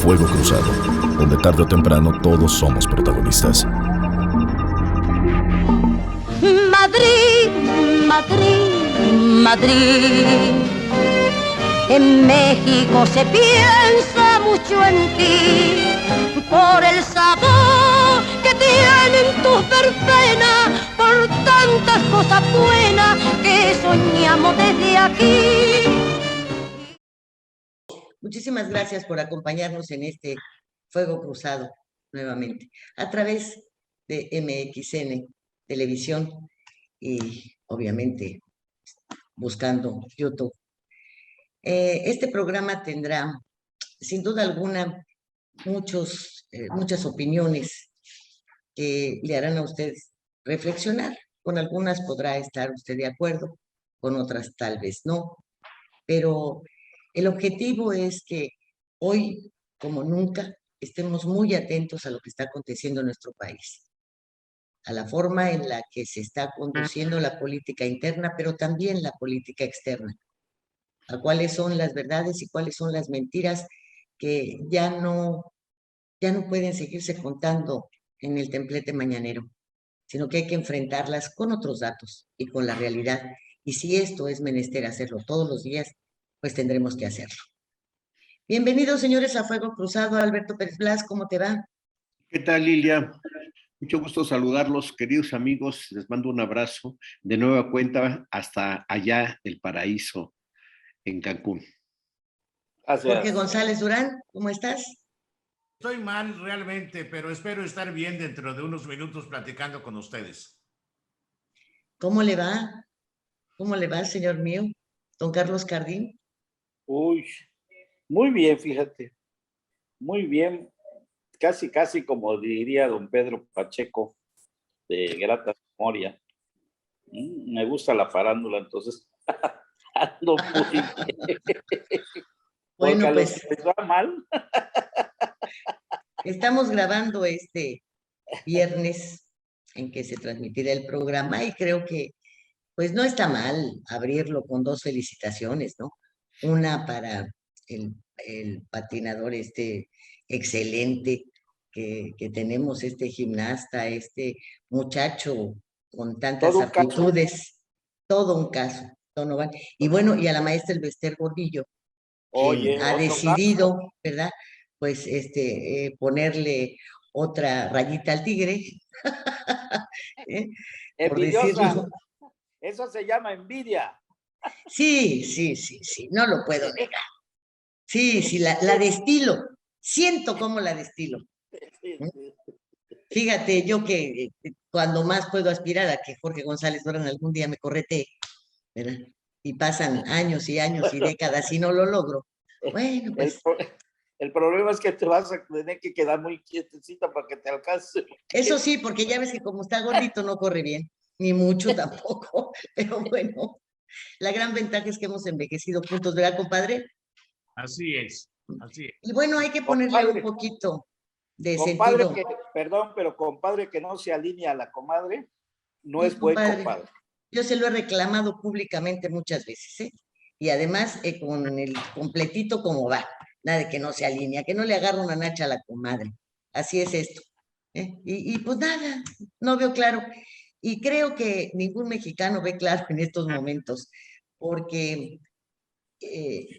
Fuego Cruzado, donde tarde o temprano todos somos protagonistas. Madrid, Madrid, Madrid. En México se piensa mucho en ti, por el sabor que tienen tus verbenas, por tantas cosas buenas que soñamos desde aquí. Muchísimas gracias por acompañarnos en este Fuego Cruzado nuevamente, a través de MXN Televisión y obviamente buscando YouTube. Este programa tendrá, sin duda alguna, muchas opiniones que le harán a usted reflexionar. Con algunas podrá estar usted de acuerdo, con otras tal vez no, pero el objetivo es que hoy, como nunca, estemos muy atentos a lo que está aconteciendo en nuestro país, a la forma en la que se está conduciendo la política interna, pero también la política externa, a cuáles son las verdades y cuáles son las mentiras que ya no pueden seguirse contando en el templete mañanero, sino que hay que enfrentarlas con otros datos y con la realidad. Y si esto es menester hacerlo todos los días, pues tendremos que hacerlo. Bienvenidos, señores, a Fuego Cruzado. Alberto Pérez Blas, ¿cómo te va? ¿Qué tal, Lilia? Mucho gusto saludarlos, queridos amigos. Les mando un abrazo de nueva cuenta hasta allá, el paraíso, en Cancún. Gracias. Jorge González Durán, ¿cómo estás? Estoy mal realmente, pero espero estar bien dentro de unos minutos platicando con ustedes. ¿Cómo le va? ¿Cómo le va, señor mío? Don Carlos Cardín. Uy, muy bien, fíjate. Muy bien. Casi como diría don Pedro Pacheco, de grata memoria. Me gusta la farándula, entonces ando muy bien. Bueno, porque pues les va mal. Estamos grabando este viernes en que se transmitirá el programa y creo que pues no está mal abrirlo con dos felicitaciones, ¿no? Una para el patinador excelente que tenemos, este gimnasta, este muchacho con tantas aptitudes, todo un caso, Donovan. Y bueno, y a la maestra Elbester Gordillo, quien ha decidido, ¿verdad? Pues ponerle otra rayita al tigre, por decirlo. Eso se llama envidia. Sí, no lo puedo negar. Sí, la destilo. Siento cómo la destilo. Fíjate, yo que cuando más puedo aspirar a que Jorge González Durán algún día me correte, ¿verdad? Y pasan años y años y décadas y no lo logro. Bueno, pues. El problema es que te vas a tener que quedar muy quietecita para que te alcance. Eso sí, porque ya ves que como está gordito no corre bien, ni mucho tampoco, pero bueno, la gran ventaja es que hemos envejecido juntos, ¿verdad, compadre? Así es, así es. Y bueno, hay que ponerle compadre, un poquito de compadre sentido. Perdón, pero compadre que no se alinea a la comadre, no es buen compadre. Yo se lo he reclamado públicamente muchas veces, ¿eh? Y además con el completito como va, nada de que no se alinea, que no le agarra una nacha a la comadre. Así es esto. Y pues nada, no veo claro. Y creo que ningún mexicano ve claro en estos momentos, porque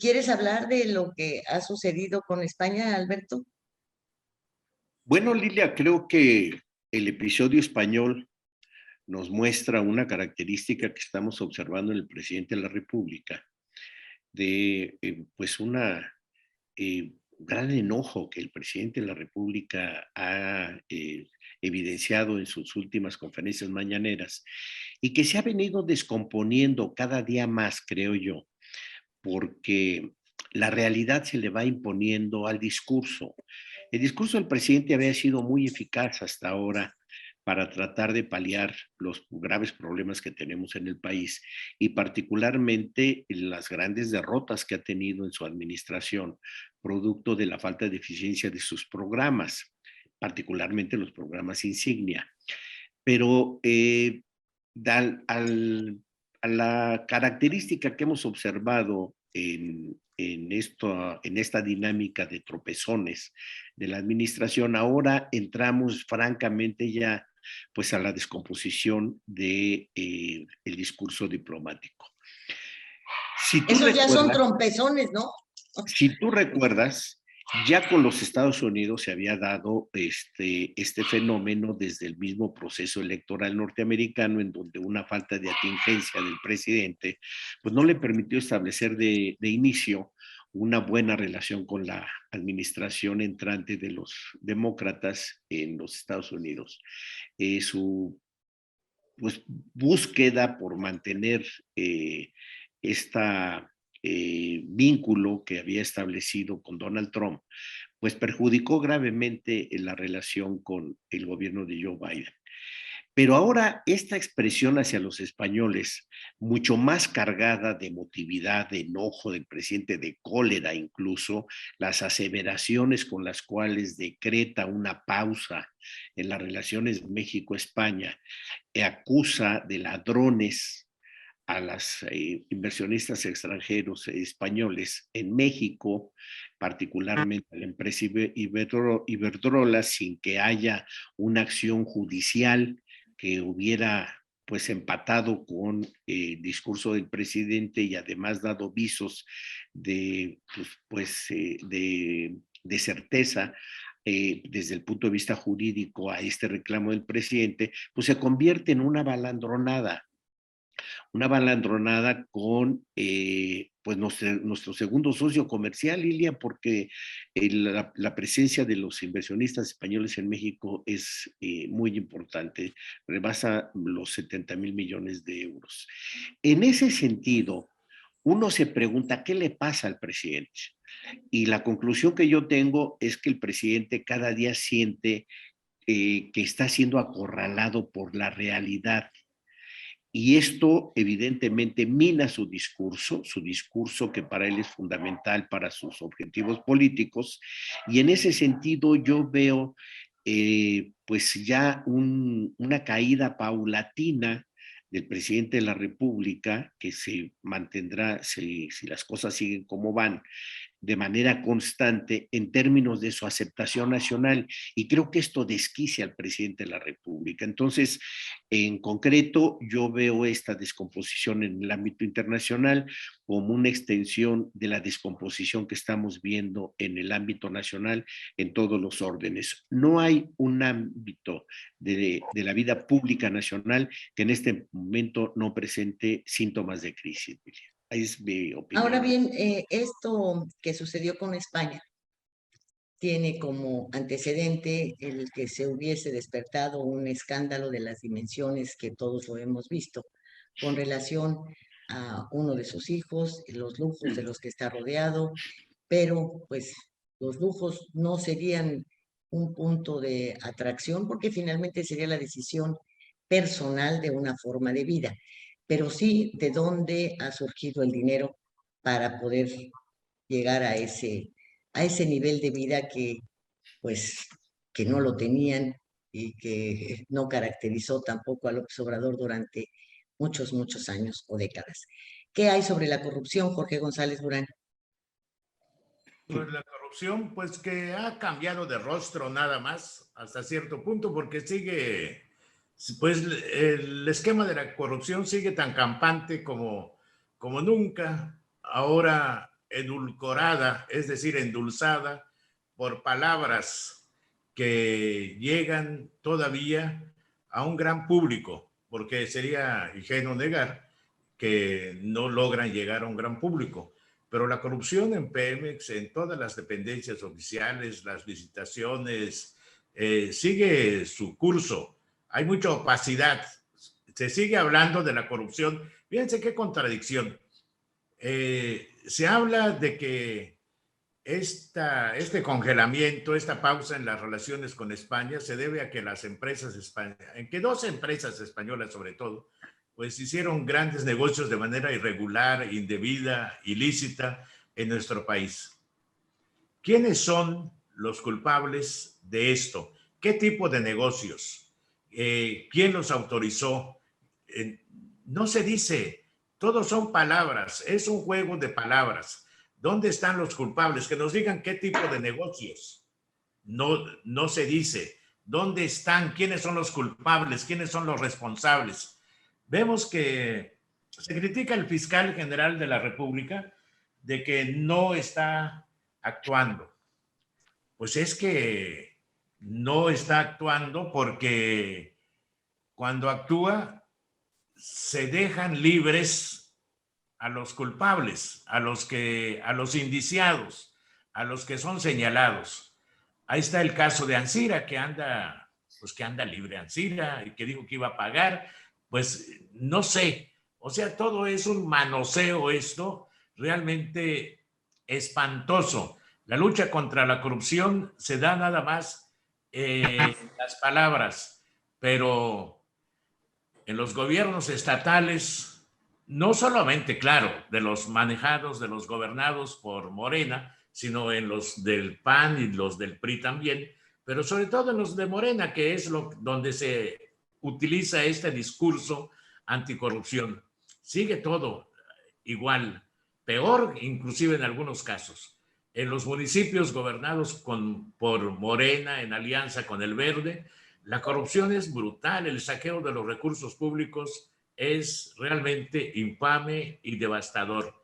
¿quieres hablar de lo que ha sucedido con España, Alberto? Bueno, Lilia, creo que el episodio español nos muestra una característica que estamos observando en el presidente de la República, de pues una gran enojo que el presidente de la República ha evidenciado en sus últimas conferencias mañaneras y que se ha venido descomponiendo cada día más, creo yo, porque la realidad se le va imponiendo al discurso. El discurso del presidente había sido muy eficaz hasta ahora para tratar de paliar los graves problemas que tenemos en el país y particularmente las grandes derrotas que ha tenido en su administración, producto de la falta de eficiencia de sus programas, particularmente los programas insignia. Pero a la característica que hemos observado en en esta dinámica de tropezones de la administración. Ahora entramos francamente ya pues a la descomposición de el discurso diplomático. Esos ya son trompezones, ¿no? Si tú recuerdas, ya con los Estados Unidos se había dado este fenómeno desde el mismo proceso electoral norteamericano, en donde una falta de atingencia del presidente pues no le permitió establecer de inicio una buena relación con la administración entrante de los demócratas en los Estados Unidos. Su pues, búsqueda por mantener vínculo que había establecido con Donald Trump, pues perjudicó gravemente la relación con el gobierno de Joe Biden. Pero ahora esta expresión hacia los españoles, mucho más cargada de emotividad, de enojo del presidente, de cólera incluso, las aseveraciones con las cuales decreta una pausa en las relaciones México-España, acusa de ladrones a los inversionistas extranjeros españoles en México, particularmente a la empresa Iberdrola, sin que haya una acción judicial que hubiera pues empatado con el discurso del presidente y además dado visos de certeza desde el punto de vista jurídico a este reclamo del presidente, pues se convierte en una balandronada con pues nuestro segundo socio comercial, Lilia, porque la presencia de los inversionistas españoles en México es muy importante, rebasa los 70,000 millones de euros. En ese sentido, uno se pregunta, ¿qué le pasa al presidente? Y la conclusión que yo tengo es que el presidente cada día siente que está siendo acorralado por la realidad. Y esto evidentemente mina su discurso que para él es fundamental para sus objetivos políticos. Y en ese sentido yo veo pues ya una caída paulatina del presidente de la República que se mantendrá, si las cosas siguen como van, de manera constante en términos de su aceptación nacional, y creo que esto desquicia al presidente de la República. Entonces, en concreto, yo veo esta descomposición en el ámbito internacional como una extensión de la descomposición que estamos viendo en el ámbito nacional en todos los órdenes. No hay un ámbito de la vida pública nacional que en este momento no presente síntomas de crisis. Es mi opinión. Ahora bien, esto que sucedió con España tiene como antecedente el que se hubiese despertado un escándalo de las dimensiones que todos lo hemos visto con relación a uno de sus hijos, los lujos de los que está rodeado, pero pues los lujos no serían un punto de atracción porque finalmente sería la decisión personal de una forma de vida, pero sí de dónde ha surgido el dinero para poder llegar a ese nivel de vida pues, que no lo tenían y que no caracterizó tampoco a López Obrador durante muchos, muchos años o décadas. ¿Qué hay sobre la corrupción, Jorge González Durán? Pues la corrupción, pues que ha cambiado de rostro nada más hasta cierto punto, porque sigue, pues el esquema de la corrupción sigue tan campante como nunca, ahora edulcorada, es decir, endulzada por palabras que llegan todavía a un gran público, porque sería ingenuo negar que no logran llegar a un gran público. Pero la corrupción en Pemex, en todas las dependencias oficiales, las licitaciones, sigue su curso. Hay mucha opacidad. Se sigue hablando de la corrupción. Fíjense qué contradicción. Se habla de que este congelamiento, esta pausa en las relaciones con España se debe a que las empresas españolas, en que dos empresas españolas sobre todo, pues hicieron grandes negocios de manera irregular, indebida, ilícita en nuestro país. ¿Quiénes son los culpables de esto? ¿Qué tipo de negocios? ¿Quién los autorizó? No se dice, todos son palabras, es un juego de palabras. ¿Dónde están los culpables? Que nos digan qué tipo de negocios. No se dice. ¿Dónde están? ¿Quiénes son los culpables? ¿Quiénes son los responsables? Vemos que se critica al fiscal general de la República de que no está actuando. Pues es que no está actuando porque cuando actúa se dejan libres a los culpables, a los indiciados, a los que son señalados. Ahí está el caso de Ancira, que anda libre Ancira y que dijo que iba a pagar. Pues no sé, o sea, todo es un manoseo esto, realmente espantoso. La lucha contra la corrupción se da nada más en las palabras, pero en los gobiernos estatales, no solamente, claro, de los manejados, de los gobernados por Morena, sino en los del PAN y los del PRI también, pero sobre todo en los de Morena, que es donde se utiliza este discurso anticorrupción. Sigue todo igual, peor inclusive en algunos casos. En los municipios gobernados por Morena, en alianza con el Verde, la corrupción es brutal, el saqueo de los recursos públicos es realmente infame y devastador.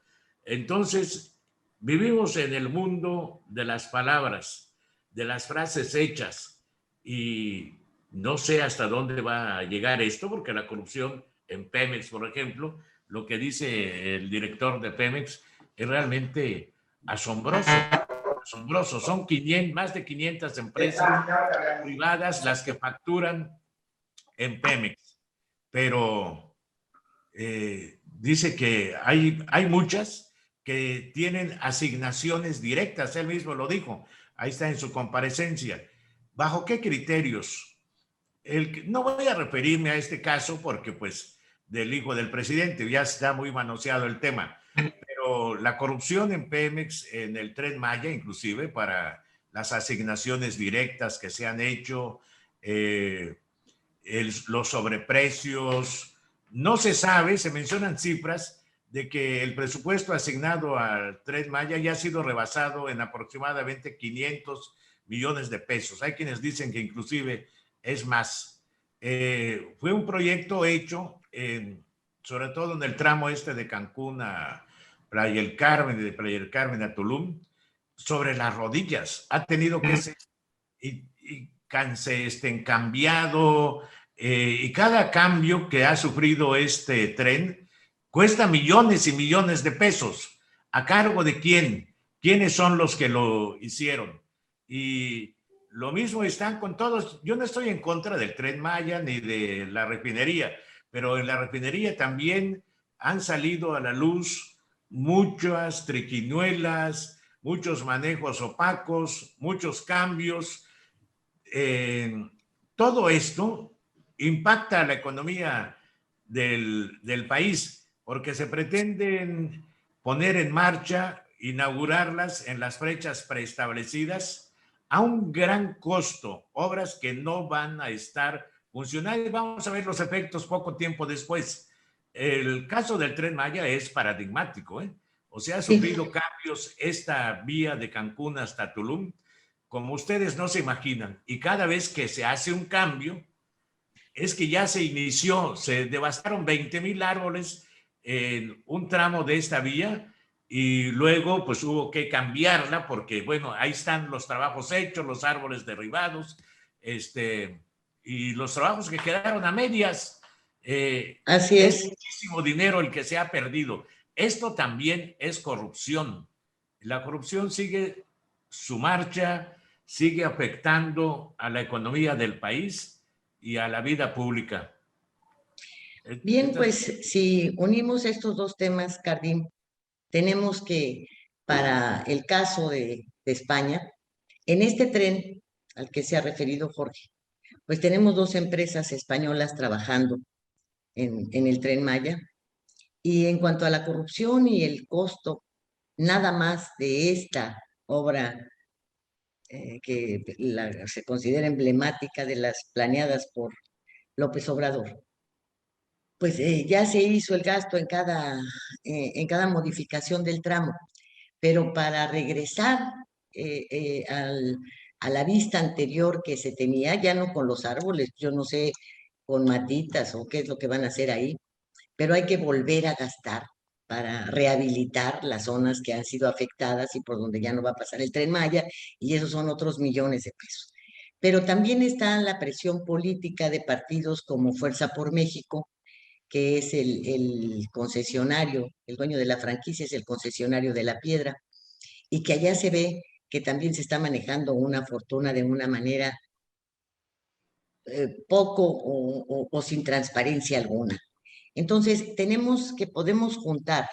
Entonces, vivimos en el mundo de las palabras, de las frases hechas, y no sé hasta dónde va a llegar esto, porque la corrupción en Pemex, por ejemplo, lo que dice el director de Pemex es realmente asombroso. Asombroso. Son más de 500 empresas privadas las que facturan en Pemex, pero dice que hay muchas que tienen asignaciones directas, él mismo lo dijo, ahí está en su comparecencia. ¿Bajo qué criterios? No voy a referirme a este caso porque pues del hijo del presidente ya está muy manoseado el tema, pero la corrupción en Pemex, en el Tren Maya inclusive, para las asignaciones directas que se han hecho, los sobreprecios, no se sabe, se mencionan cifras de que el presupuesto asignado al Tren Maya ya ha sido rebasado en aproximadamente 500 millones de pesos. Hay quienes dicen que inclusive es más. Fue un proyecto hecho, sobre todo en el tramo este de Cancún a Playa del Carmen, de Playa del Carmen a Tulum, sobre las rodillas. Ha tenido que ser cambiado, y cada cambio que ha sufrido este tren cuesta millones y millones de pesos. ¿A cargo de quién? ¿Quiénes son los que lo hicieron? Y lo mismo están con todos. Yo no estoy en contra del Tren Maya ni de la refinería, pero en la refinería también han salido a la luz muchas triquiñuelas, muchos manejos opacos, muchos cambios. Todo esto impacta a la economía del país porque se pretenden poner en marcha, inaugurarlas en las fechas preestablecidas a un gran costo, obras que no van a estar funcionales. Vamos a ver los efectos poco tiempo después. El caso del Tren Maya es paradigmático, ¿eh? O sea, ha sufrido cambios esta vía de Cancún hasta Tulum, como ustedes no se imaginan. Y cada vez que se hace un cambio, es que ya se inició, se devastaron 20,000 árboles en un tramo de esta vía y luego pues hubo que cambiarla porque, bueno, ahí están los trabajos hechos, los árboles derribados, y los trabajos que quedaron a medias. Así es. Muchísimo dinero el que se ha perdido. Esto también es corrupción. La corrupción sigue su marcha, sigue afectando a la economía del país y a la vida pública. Bien, pues si unimos estos dos temas, Cardín, tenemos que para el caso de España, en este tren al que se ha referido Jorge, pues tenemos dos empresas españolas trabajando en el Tren Maya. Y en cuanto a la corrupción y el costo, nada más de esta obra que se considera emblemática de las planeadas por López Obrador, pues ya se hizo el gasto en cada modificación del tramo. pero para regresar a la vista anterior que se tenía, ya no con los árboles, yo no sé, con matitas o qué es lo que van a hacer ahí, pero hay que volver a gastar para rehabilitar las zonas que han sido afectadas y por donde ya no va a pasar el Tren Maya, y esos son otros millones de pesos. Pero también está la presión política de partidos como Fuerza por México, que es el concesionario, el dueño de la franquicia es el concesionario de la piedra, y que allá se ve que también se está manejando una fortuna de una manera poco o sin transparencia alguna. Entonces, podemos juntar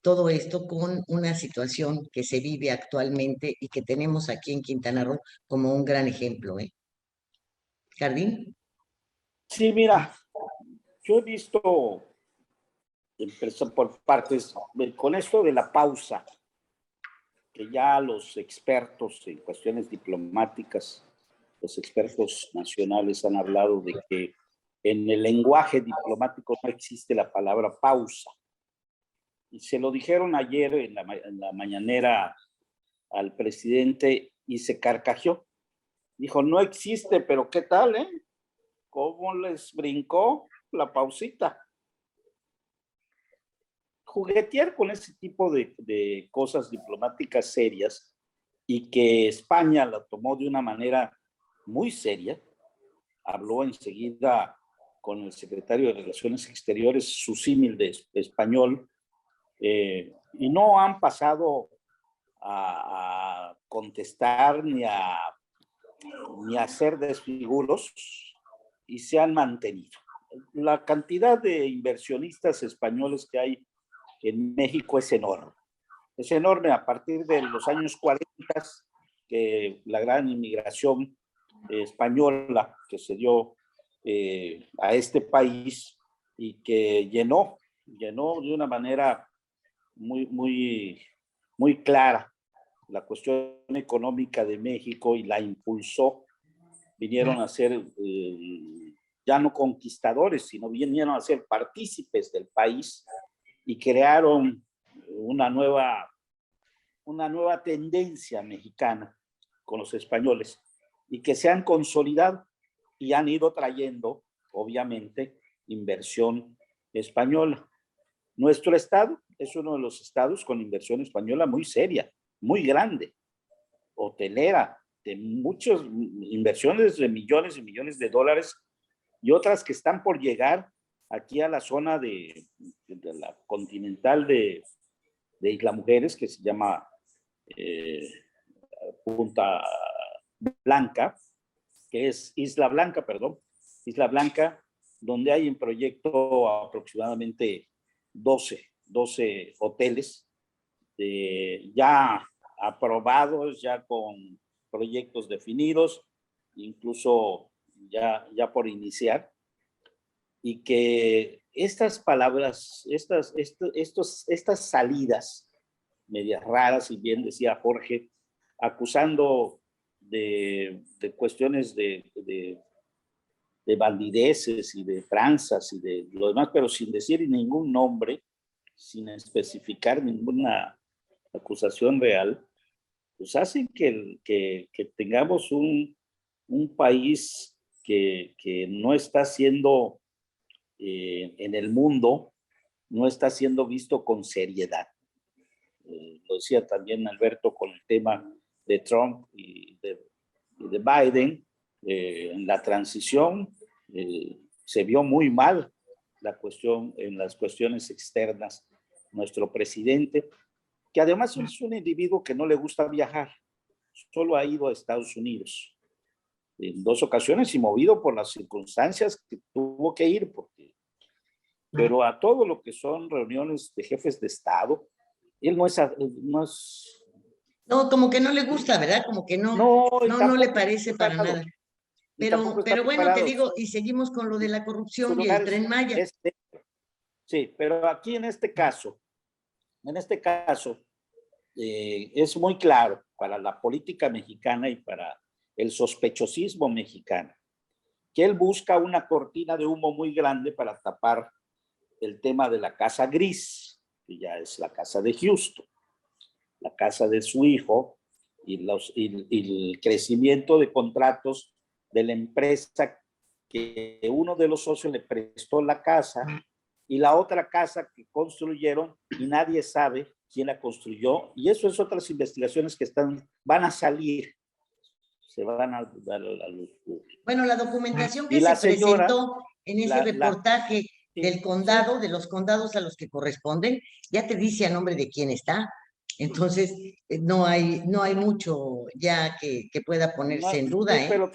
todo esto con una situación que se vive actualmente y que tenemos aquí en Quintana Roo como un gran ejemplo, ¿eh? Jardín. Sí, mira, yo he visto, empezó por partes, con esto de la pausa, que ya los expertos en cuestiones diplomáticas, los expertos nacionales han hablado de que en el lenguaje diplomático no existe la palabra pausa. Y se lo dijeron ayer en la mañanera al presidente y se carcajeó. Dijo, no existe, pero ¿qué tal, eh? ¿Cómo les brincó la pausita? Juguetear con ese tipo de cosas diplomáticas serias y que España la tomó de una manera muy seria. Habló enseguida con el secretario de Relaciones Exteriores, su símil de español, y no han pasado a contestar ni a hacer desfiguros y se han mantenido. La cantidad de inversionistas españoles que hay en México es enorme. Es enorme a partir de los años 40, que la gran inmigración española que se dio a este país y que llenó de una manera muy clara la cuestión económica de México y la impulsó. Vinieron a ser ya no conquistadores, sino vinieron a ser partícipes del país y crearon una nueva tendencia mexicana con los españoles y que se han consolidado y han ido trayendo, obviamente, inversión española. Nuestro estado es uno de los estados con inversión española muy seria, muy grande, hotelera, de muchas inversiones de millones y millones de dólares y otras que están por llegar aquí a la zona de la continental de Isla Mujeres, que se llama Punta Blanca, que es Isla Blanca, donde hay en proyecto aproximadamente 12 hoteles ya aprobados, ya con proyectos definidos, incluso ya por iniciar, y que estas palabras, estas salidas medias raras, y bien decía Jorge, acusando de cuestiones de bandideces y de tranzas y de lo demás, pero sin decir ningún nombre, sin especificar ninguna acusación real, pues hacen que tengamos un país que no está siendo en el mundo, no está siendo visto con seriedad. Lo decía también Alberto con el tema de Trump y de Biden. En la transición se vio muy mal la cuestión en las cuestiones externas. Nuestro presidente, que además es un individuo que no le gusta viajar, solo ha ido a Estados Unidos en 2 ocasiones y movido por las circunstancias que tuvo que ir, pero a todo lo que son reuniones de jefes de Estado, él no es. No, como que no le gusta, ¿verdad? Como que no le parece para nada. Pero bueno, te digo, y seguimos con lo de la corrupción y el Tren Maya. Sí, pero aquí en este caso, es muy claro para la política mexicana y para el sospechosismo mexicano que él busca una cortina de humo muy grande para tapar el tema de la Casa Gris, que ya es la Casa de Houston. la casa de su hijo y el crecimiento de contratos de la empresa que uno de los socios le prestó la casa y la otra casa que construyeron y nadie sabe quién la construyó. Y eso es otras investigaciones que van a salir. Se van a dar a luz. Bueno, la documentación que Y la se señora, presentó en ese reportaje del condado, de los condados a los que corresponden, ya te dice a nombre de quién está. Entonces, no hay mucho ya que pueda ponerse en duda, sí, pero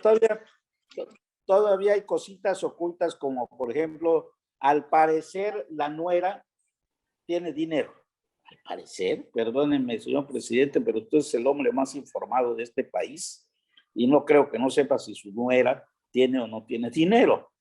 todavía hay cositas ocultas, como por ejemplo, al parecer la nuera tiene dinero. Al parecer, perdónenme, señor presidente, pero usted es el hombre más informado de este país y no creo que no sepa si su nuera tiene o no tiene dinero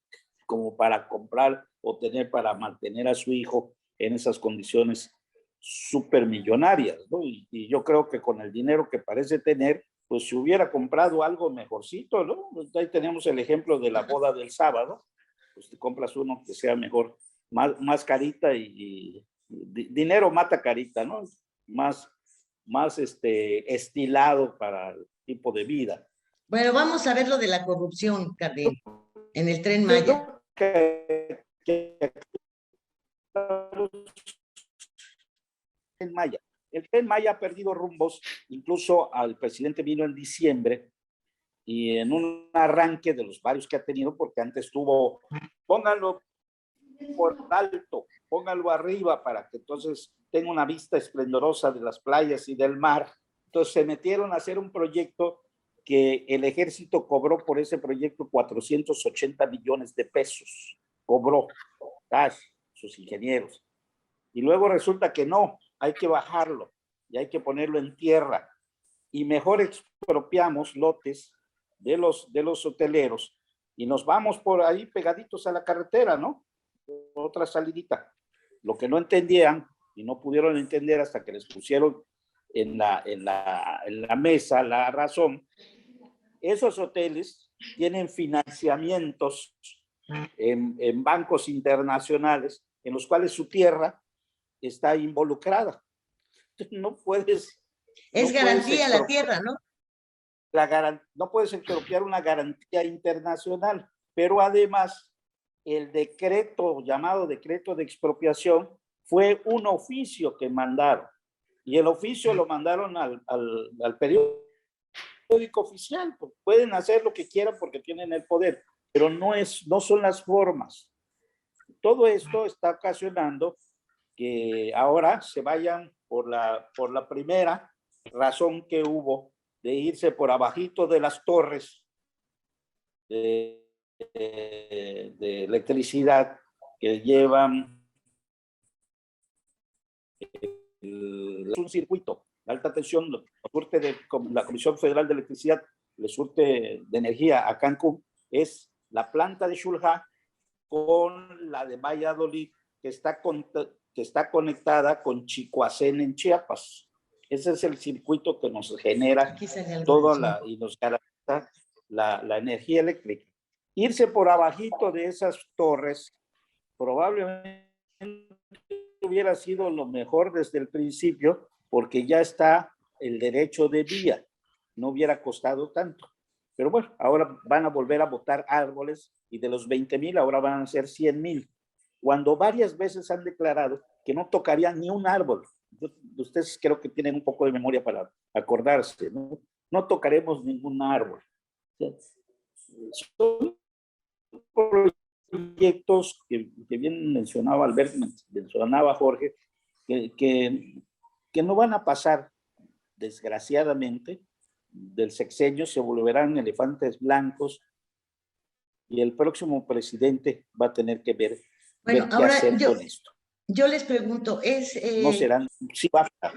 como para comprar o tener para mantener a su hijo en esas condiciones súper millonarias, ¿no? Y yo creo que con el dinero que parece tener, pues si hubiera comprado algo mejorcito, ¿no? Ahí tenemos el ejemplo de la boda del sábado, pues te compras uno que sea mejor, más carita y dinero mata carita, ¿no? Más estilado para el tipo de vida. Bueno, vamos a ver lo de la corrupción, Cardín, en el Tren Maya. El Tren Maya ha perdido rumbos, incluso al presidente vino en diciembre y en un arranque de los varios que ha tenido, porque antes tuvo, pónganlo por alto, pónganlo arriba para que entonces tenga una vista esplendorosa de las playas y del mar. Entonces se metieron a hacer un proyecto que el ejército cobró por ese proyecto 480 millones de pesos. Cobró cash, sus ingenieros. Y luego resulta que no, hay que bajarlo y hay que ponerlo en tierra. Y mejor expropiamos lotes de los hoteleros y nos vamos por ahí pegaditos a la carretera, ¿no? Otra salidita. Lo que no entendían y no pudieron entender hasta que les pusieron en la mesa la razón, esos hoteles tienen financiamientos en bancos internacionales en los cuales su tierra está involucrada. Entonces, no puedes... Es garantía la tierra, ¿no? No puedes expropiar una garantía internacional, pero además el decreto llamado decreto de expropiación fue un oficio que mandaron y el oficio lo mandaron al periódico oficial. Pueden hacer lo que quieran porque tienen el poder, pero no son las formas. Todo esto está ocasionando que ahora se vayan por la primera razón que hubo de irse por abajito de las torres de electricidad que llevan un circuito de alta tensión, la Comisión Federal de Electricidad le surte de energía a Cancún, es la planta de Xulha con la de Valladolid, que está conectada con Chicoacén en Chiapas. Ese es el circuito que nos genera y nos garantiza la energía eléctrica. Irse por abajito de esas torres probablemente hubiera sido lo mejor desde el principio, porque ya está el derecho de vía, no hubiera costado tanto. Pero bueno, ahora van a volver a botar árboles y de los 20,000 ahora van a ser 100,000, cuando varias veces han declarado que no tocarían ni un árbol. Ustedes creo que tienen un poco de memoria para acordarse, ¿no? No tocaremos ningún árbol. Son proyectos que bien mencionaba Alberto, mencionaba Jorge, que no van a pasar, desgraciadamente, del sexenio, se volverán elefantes blancos y el próximo presidente va a tener que ver qué hacer con esto. Yo les pregunto, no serán, sí basta.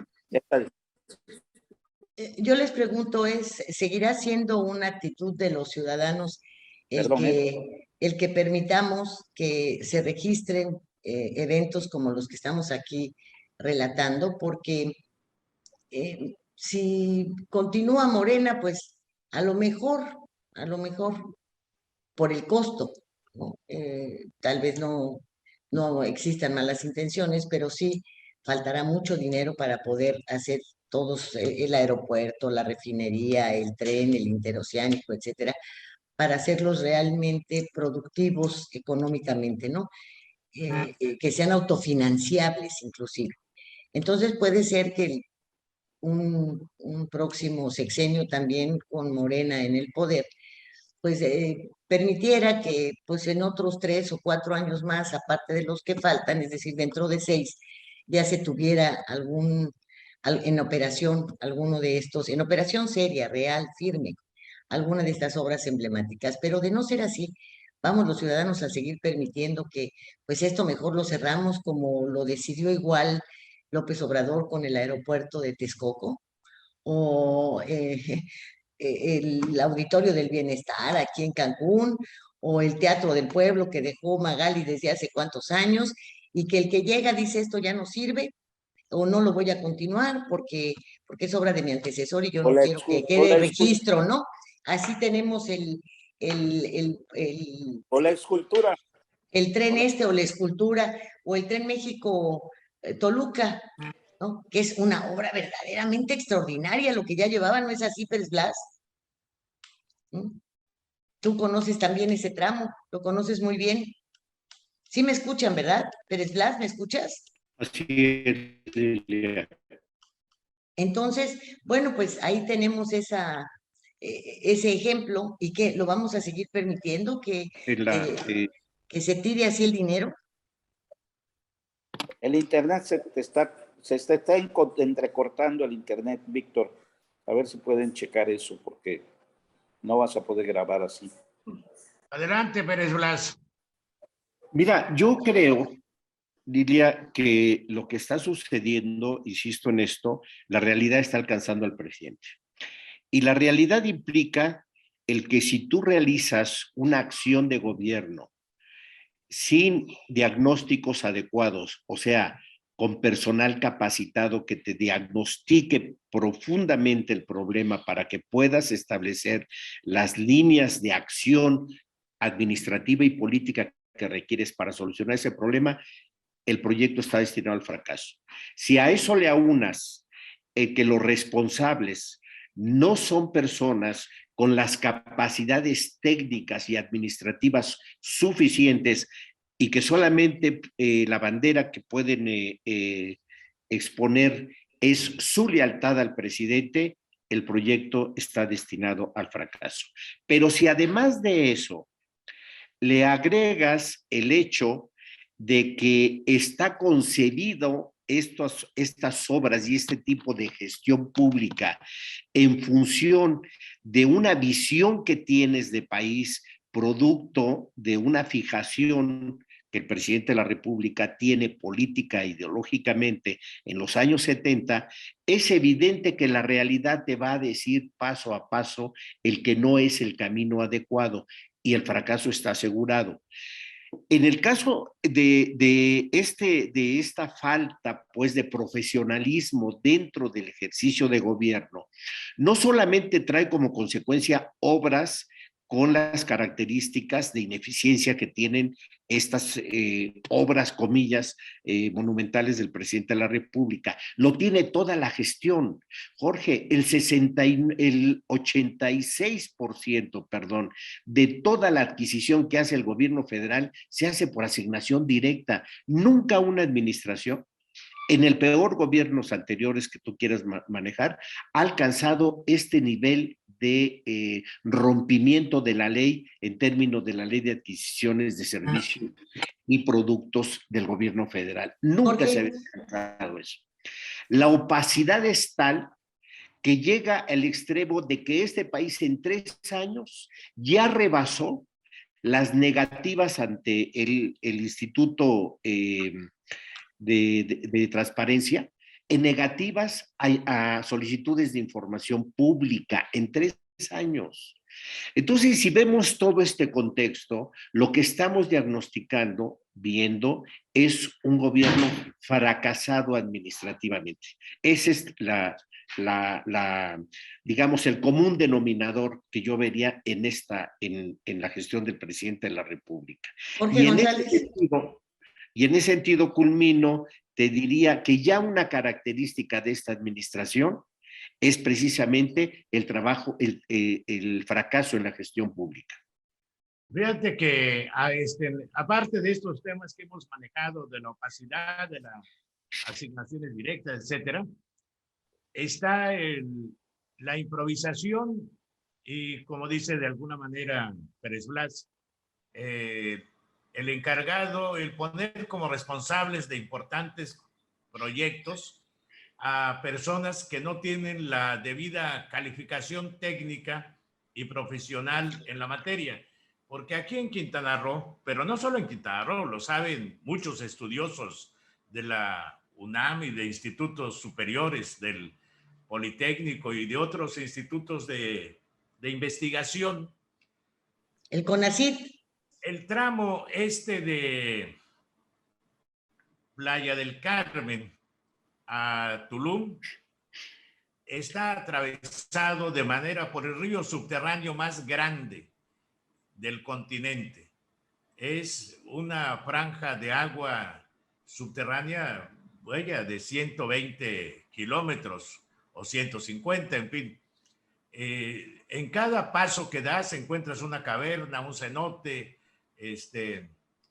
Yo les pregunto, ¿seguirá siendo una actitud de los ciudadanos el que permitamos que se registren eventos como los que estamos aquí relatando? Porque si continúa Morena, pues a lo mejor por el costo, ¿no? Tal vez no existan malas intenciones, pero sí faltará mucho dinero para poder hacer todos, el aeropuerto, la refinería, el tren, el interoceánico, etcétera, para hacerlos realmente productivos económicamente, ¿no? Que sean autofinanciables inclusive. Entonces puede ser que un próximo sexenio también con Morena en el poder, pues permitiera que pues en otros 3 o 4 años más, aparte de los que faltan, es decir, dentro de 6, ya se tuviera en operación alguno de estos, en operación seria, real, firme, alguna de estas obras emblemáticas. Pero de no ser así, vamos los ciudadanos a seguir permitiendo que pues esto mejor lo cerramos como lo decidió igual López Obrador con el aeropuerto de Texcoco, o el Auditorio del Bienestar aquí en Cancún, o el Teatro del Pueblo que dejó Magali desde hace cuántos años, y que el que llega dice esto ya no sirve, o no lo voy a continuar porque es obra de mi antecesor y yo no quiero que quede registro, ¿no? Así tenemos o la escultura. el tren o la escultura, o el tren México Toluca, ¿no? Que es una obra verdaderamente extraordinaria, lo que ya llevaban, ¿no es así, Pérez Blas? ¿Mm? Tú conoces también ese tramo, lo conoces muy bien. Sí me escuchan, ¿verdad? Pérez Blas, ¿me escuchas? Así es, Lilia. Entonces, bueno, pues ahí tenemos ese ejemplo, y que lo vamos a seguir permitiendo, que se tire así el dinero. El internet se está entrecortando el internet, Víctor. A ver si pueden checar eso, porque no vas a poder grabar así. Adelante, Pérez Blas. Mira, yo creo, Lilia, que lo que está sucediendo, insisto en esto, la realidad está alcanzando al presidente. Y la realidad implica el que si tú realizas una acción de gobierno sin diagnósticos adecuados, o sea, con personal capacitado que te diagnostique profundamente el problema para que puedas establecer las líneas de acción administrativa y política que requieres para solucionar ese problema, el proyecto está destinado al fracaso. Si a eso le aunas que los responsables no son personas con las capacidades técnicas y administrativas suficientes y que solamente la bandera que pueden exponer es su lealtad al presidente, el proyecto está destinado al fracaso. Pero si además de eso le agregas el hecho de que está concebido estas obras y este tipo de gestión pública en función de una visión que tienes de país, producto de una fijación que el presidente de la República tiene política e ideológicamente en los años 70, es evidente que la realidad te va a decir paso a paso el que no es el camino adecuado y el fracaso está asegurado. En el caso de esta falta, pues, de profesionalismo dentro del ejercicio de gobierno, no solamente trae como consecuencia obras con las características de ineficiencia que tienen estas obras, comillas, monumentales del presidente de la República. Lo tiene toda la gestión. Jorge, el 86%, perdón, de toda la adquisición que hace el gobierno federal se hace por asignación directa. Nunca una administración, en el peor gobiernos anteriores que tú quieras manejar, ha alcanzado este nivel de rompimiento de la ley en términos de la ley de adquisiciones de servicios y productos del gobierno federal. Nunca se había alcanzado eso. La opacidad es tal que llega al extremo de que este país en 3 años ya rebasó las negativas ante el Instituto de Transparencia, en negativas a solicitudes de información pública en 3 años. Entonces, si vemos todo este contexto, lo que estamos diagnosticando, viendo, es un gobierno fracasado administrativamente. Ese es digamos, el común denominador que yo vería en la gestión del presidente de la República. Jorge González. Y en ese sentido, culmino, te diría que ya una característica de esta administración es precisamente el trabajo, el fracaso en la gestión pública. Fíjate que aparte de estos temas que hemos manejado, de la opacidad, de las asignaciones directas, etcétera, está la improvisación y, como dice de alguna manera Pérez Blas, el encargado, el poner como responsables de importantes proyectos a personas que no tienen la debida calificación técnica y profesional en la materia. Porque aquí en Quintana Roo, pero no solo en Quintana Roo, lo saben muchos estudiosos de la UNAM y de institutos superiores del Politécnico y de otros institutos de investigación. El CONACYT. El tramo de Playa del Carmen a Tulum está atravesado de manera por el río subterráneo más grande del continente. Es una franja de agua subterránea, vaya, de 120 kilómetros o 150, en fin. En cada paso que das encuentras una caverna, un cenote,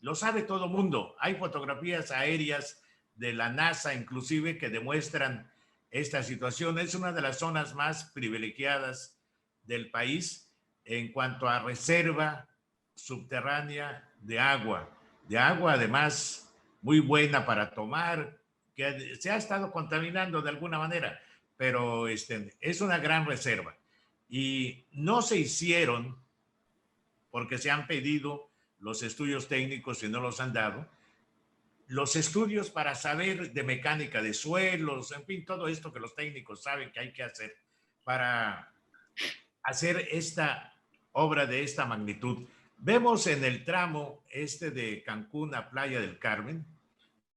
lo sabe todo mundo. Hay fotografías aéreas de la NASA inclusive que demuestran esta situación. Es una de las zonas más privilegiadas del país en cuanto a reserva subterránea de agua además muy buena para tomar, que se ha estado contaminando de alguna manera, pero es una gran reserva. Y no se hicieron, porque se han pedido los estudios técnicos y no los han dado, los estudios para saber de mecánica de suelos, en fin, todo esto que los técnicos saben que hay que hacer para hacer esta obra de esta magnitud. Vemos en el tramo de Cancún a Playa del Carmen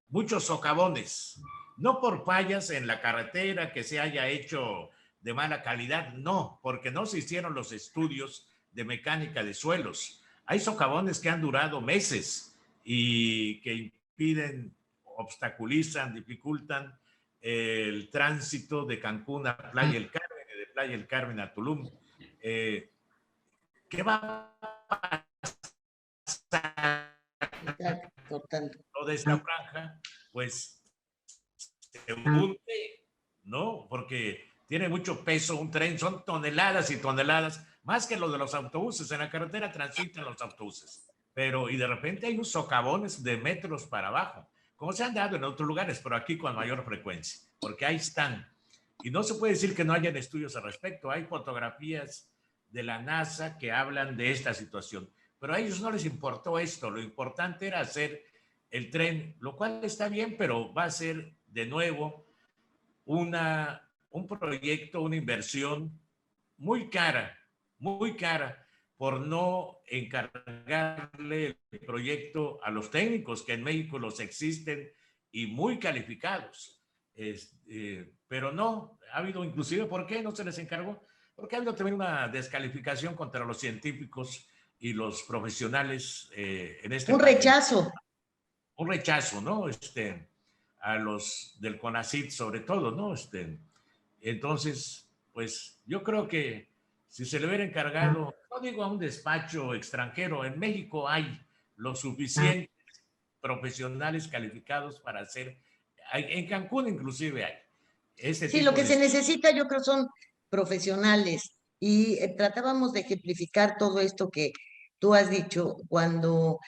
muchos socavones, no por fallas en la carretera que se haya hecho de mala calidad, no, porque no se hicieron los estudios de mecánica de suelos. Hay socavones que han durado meses y que impiden, obstaculizan, dificultan el tránsito de Cancún a Playa del Carmen y de Playa del Carmen a Tulum. ¿Qué va a pasar de esta franja? Pues se hunde, ¿no? Porque tiene mucho peso un tren, son toneladas y toneladas, más que lo de los autobuses. En la carretera transitan los autobuses, pero y de repente hay unos socavones de metros para abajo, como se han dado en otros lugares, pero aquí con mayor frecuencia, porque ahí están. Y no se puede decir que no hayan estudios al respecto. Hay fotografías de la NASA que hablan de esta situación, pero a ellos no les importó esto. Lo importante era hacer el tren, lo cual está bien, pero va a ser de nuevo un proyecto, una inversión muy cara, por no encargarle el proyecto a los técnicos, que en México los existen y muy calificados. Pero no, ha habido inclusive, ¿por qué no se les encargó? Porque ha habido también una descalificación contra los científicos y los profesionales en este país. Rechazo. Un rechazo, ¿no? A los del CONACYT sobre todo, ¿no? Entonces, pues yo creo que si se le hubiera encargado, no digo a un despacho extranjero, en México hay los suficientes profesionales calificados para hacer, en Cancún inclusive hay. Sí, lo que se necesita yo creo son profesionales y tratábamos de ejemplificar todo esto que tú has dicho cuando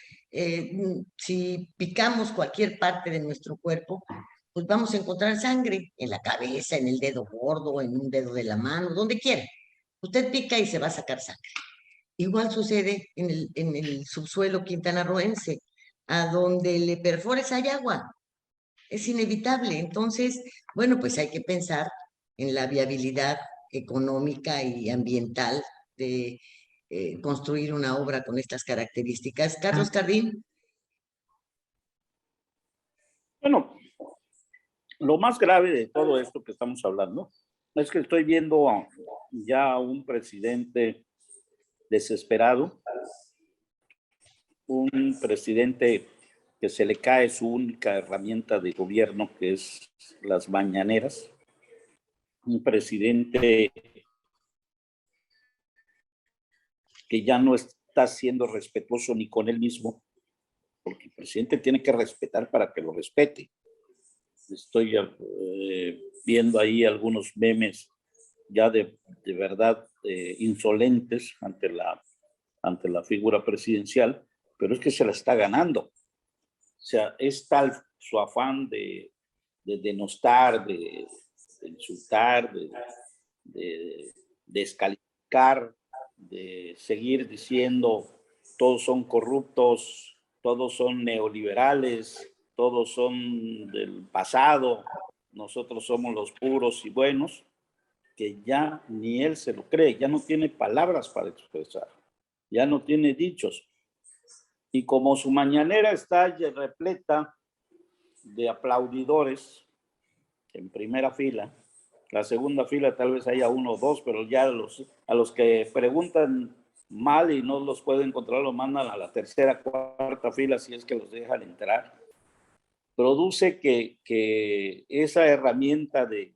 si picamos cualquier parte de nuestro cuerpo, pues vamos a encontrar sangre en la cabeza, en el dedo gordo, en un dedo de la mano, donde quiera. Usted pica y se va a sacar sangre. Igual sucede en el subsuelo quintanarroense, a donde le perfores hay agua. Es inevitable. Entonces, bueno, pues hay que pensar en la viabilidad económica y ambiental de construir una obra con estas características. Carlos Cardín. Bueno, lo más grave de todo esto que estamos hablando es que estoy viendo ya a un presidente desesperado, un presidente que se le cae su única herramienta de gobierno, que es las mañaneras. Un presidente que ya no está siendo respetuoso ni con él mismo, porque el presidente tiene que respetar para que lo respete. Estoy viendo ahí algunos memes ya de verdad insolentes ante la figura presidencial, pero es que se la está ganando. O sea, es tal su afán de denostar, de insultar, de descalificar, de seguir diciendo todos son corruptos, todos son neoliberales, todos son del pasado, nosotros somos los puros y buenos, que ya ni él se lo cree, ya no tiene palabras para expresar, ya no tiene dichos. Y como su mañanera está repleta de aplaudidores en primera fila, la segunda fila tal vez haya uno o dos, pero ya a los que preguntan mal y no los pueden encontrar, los mandan a la tercera, cuarta fila si es que los dejan entrar. Produce que esa herramienta de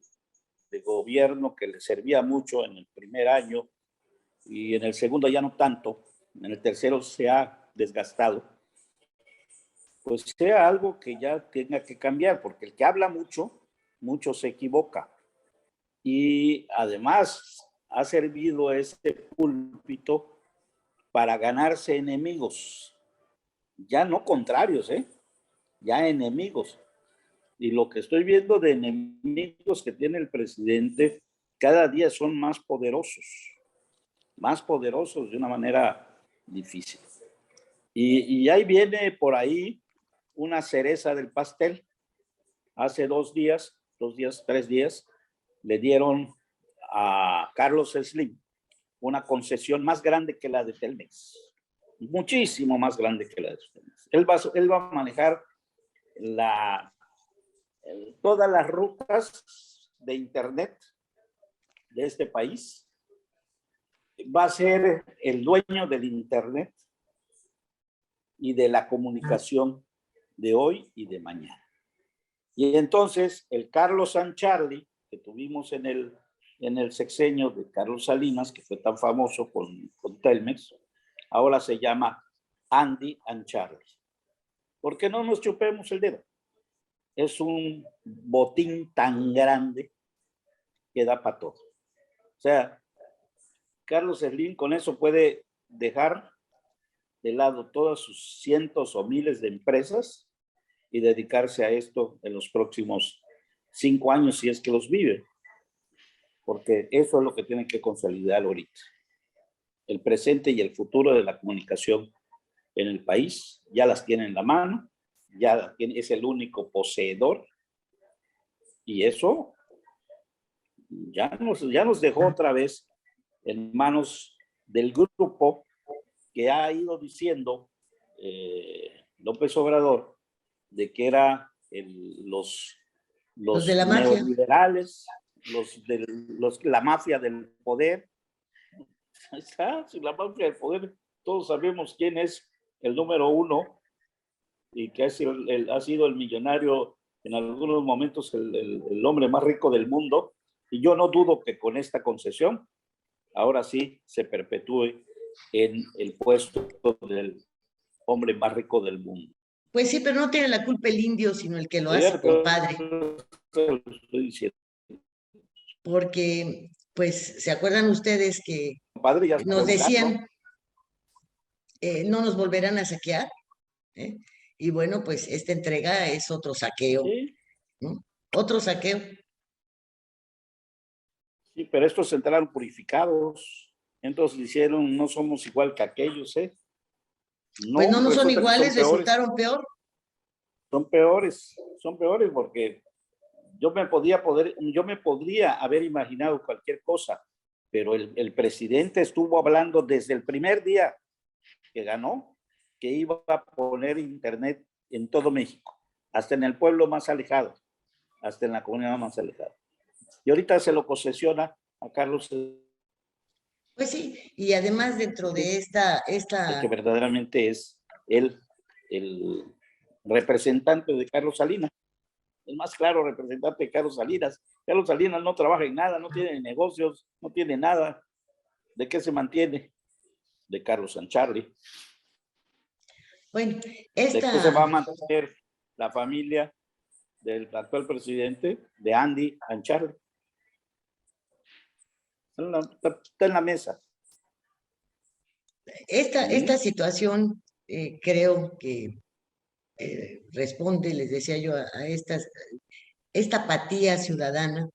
gobierno que le servía mucho en el primer año y en el segundo ya no tanto, en el tercero se ha desgastado, pues sea algo que ya tenga que cambiar, porque el que habla mucho, mucho se equivoca. Y además ha servido ese púlpito para ganarse enemigos, ya no contrarios, ya enemigos. Y lo que estoy viendo de enemigos que tiene el presidente cada día son más poderosos de una manera difícil. Y ahí viene por ahí una cereza del pastel. Hace 3 días, le dieron a Carlos Slim una concesión más grande que la de Telmex, muchísimo más grande que la de Telmex. Él va a manejar todas las rutas de internet de este país. Va a ser el dueño del internet y de la comunicación de hoy y de mañana. Y entonces el Carlos Sancharli, que tuvimos en el sexenio de Carlos Salinas, que fue tan famoso con Telmex, ahora se llama Andy and Charlie. ¿Por qué no nos chupemos el dedo? Es un botín tan grande que da para todo. O sea, Carlos Slim con eso puede dejar de lado todas sus cientos o miles de empresas y dedicarse a esto en los próximos 5 años, si es que los vive. Porque eso es lo que tienen que consolidar ahorita. El presente y el futuro de la comunicación en el país ya las tiene en la mano, es el único poseedor, y eso ya nos dejó otra vez en manos del grupo que ha ido diciendo López Obrador de que era los de la mafia, neoliberales, la mafia del poder. La mafia del poder, todos sabemos quién es el número 1 y que ha sido el millonario, en algunos momentos el hombre más rico del mundo, y yo no dudo que con esta concesión ahora sí se perpetúe en el puesto del hombre más rico del mundo. Pues sí, pero no tiene la culpa el indio, sino el que lo hace, compadre. Porque, pues, ¿se acuerdan ustedes que nos decían no nos volverán a saquear? Y bueno, pues esta entrega es otro saqueo, ¿sí? ¿no? Otro saqueo. Sí, pero estos entraron purificados, entonces hicieron, no somos igual que aquellos, No, pues no son iguales, resultaron peor. Son peores porque yo me podría haber imaginado cualquier cosa, pero el presidente estuvo hablando desde el primer día que ganó que iba a poner internet en todo México, hasta en el pueblo más alejado, hasta en la comunidad más alejada. Y ahorita se lo posesiona a Carlos. Pues sí, y además dentro de esta... Que verdaderamente es el representante de Carlos Salinas, el más claro representante de Carlos Salinas. Carlos Salinas no trabaja en nada, no tiene negocios, no tiene nada. ¿De qué se mantiene? De Carlos Sancharli. Bueno, ¿De qué se va a esta, mantener la familia del actual presidente, de Andy Ancharli? Está en la mesa. esta situación creo que responde, les decía yo, a esta apatía ciudadana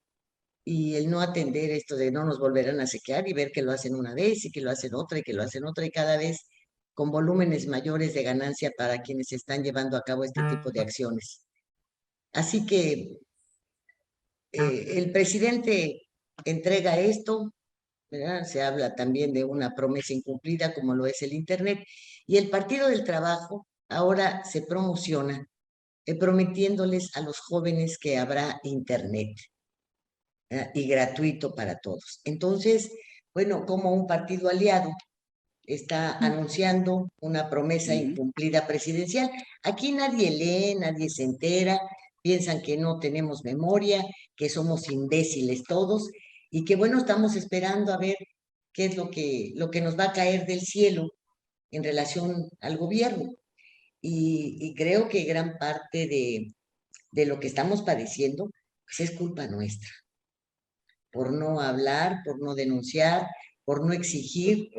y el no atender esto de no nos volverán a sequear y ver que lo hacen una vez y que lo hacen otra y que lo hacen otra y cada vez con volúmenes mayores de ganancia para quienes están llevando a cabo este tipo de acciones. Así que el presidente entrega esto, ¿verdad? Se habla también de una promesa incumplida como lo es el Internet, y el Partido del Trabajo ahora se promociona prometiéndoles a los jóvenes que habrá Internet y gratuito para todos. Entonces, bueno, como un partido aliado está anunciando una promesa incumplida presidencial. Aquí nadie lee, nadie se entera, piensan que no tenemos memoria, que somos imbéciles todos, y que bueno, estamos esperando a ver qué es lo que nos va a caer del cielo en relación al gobierno. Y creo que gran parte de lo que estamos padeciendo pues es culpa nuestra, por no hablar, por no denunciar, por no exigir.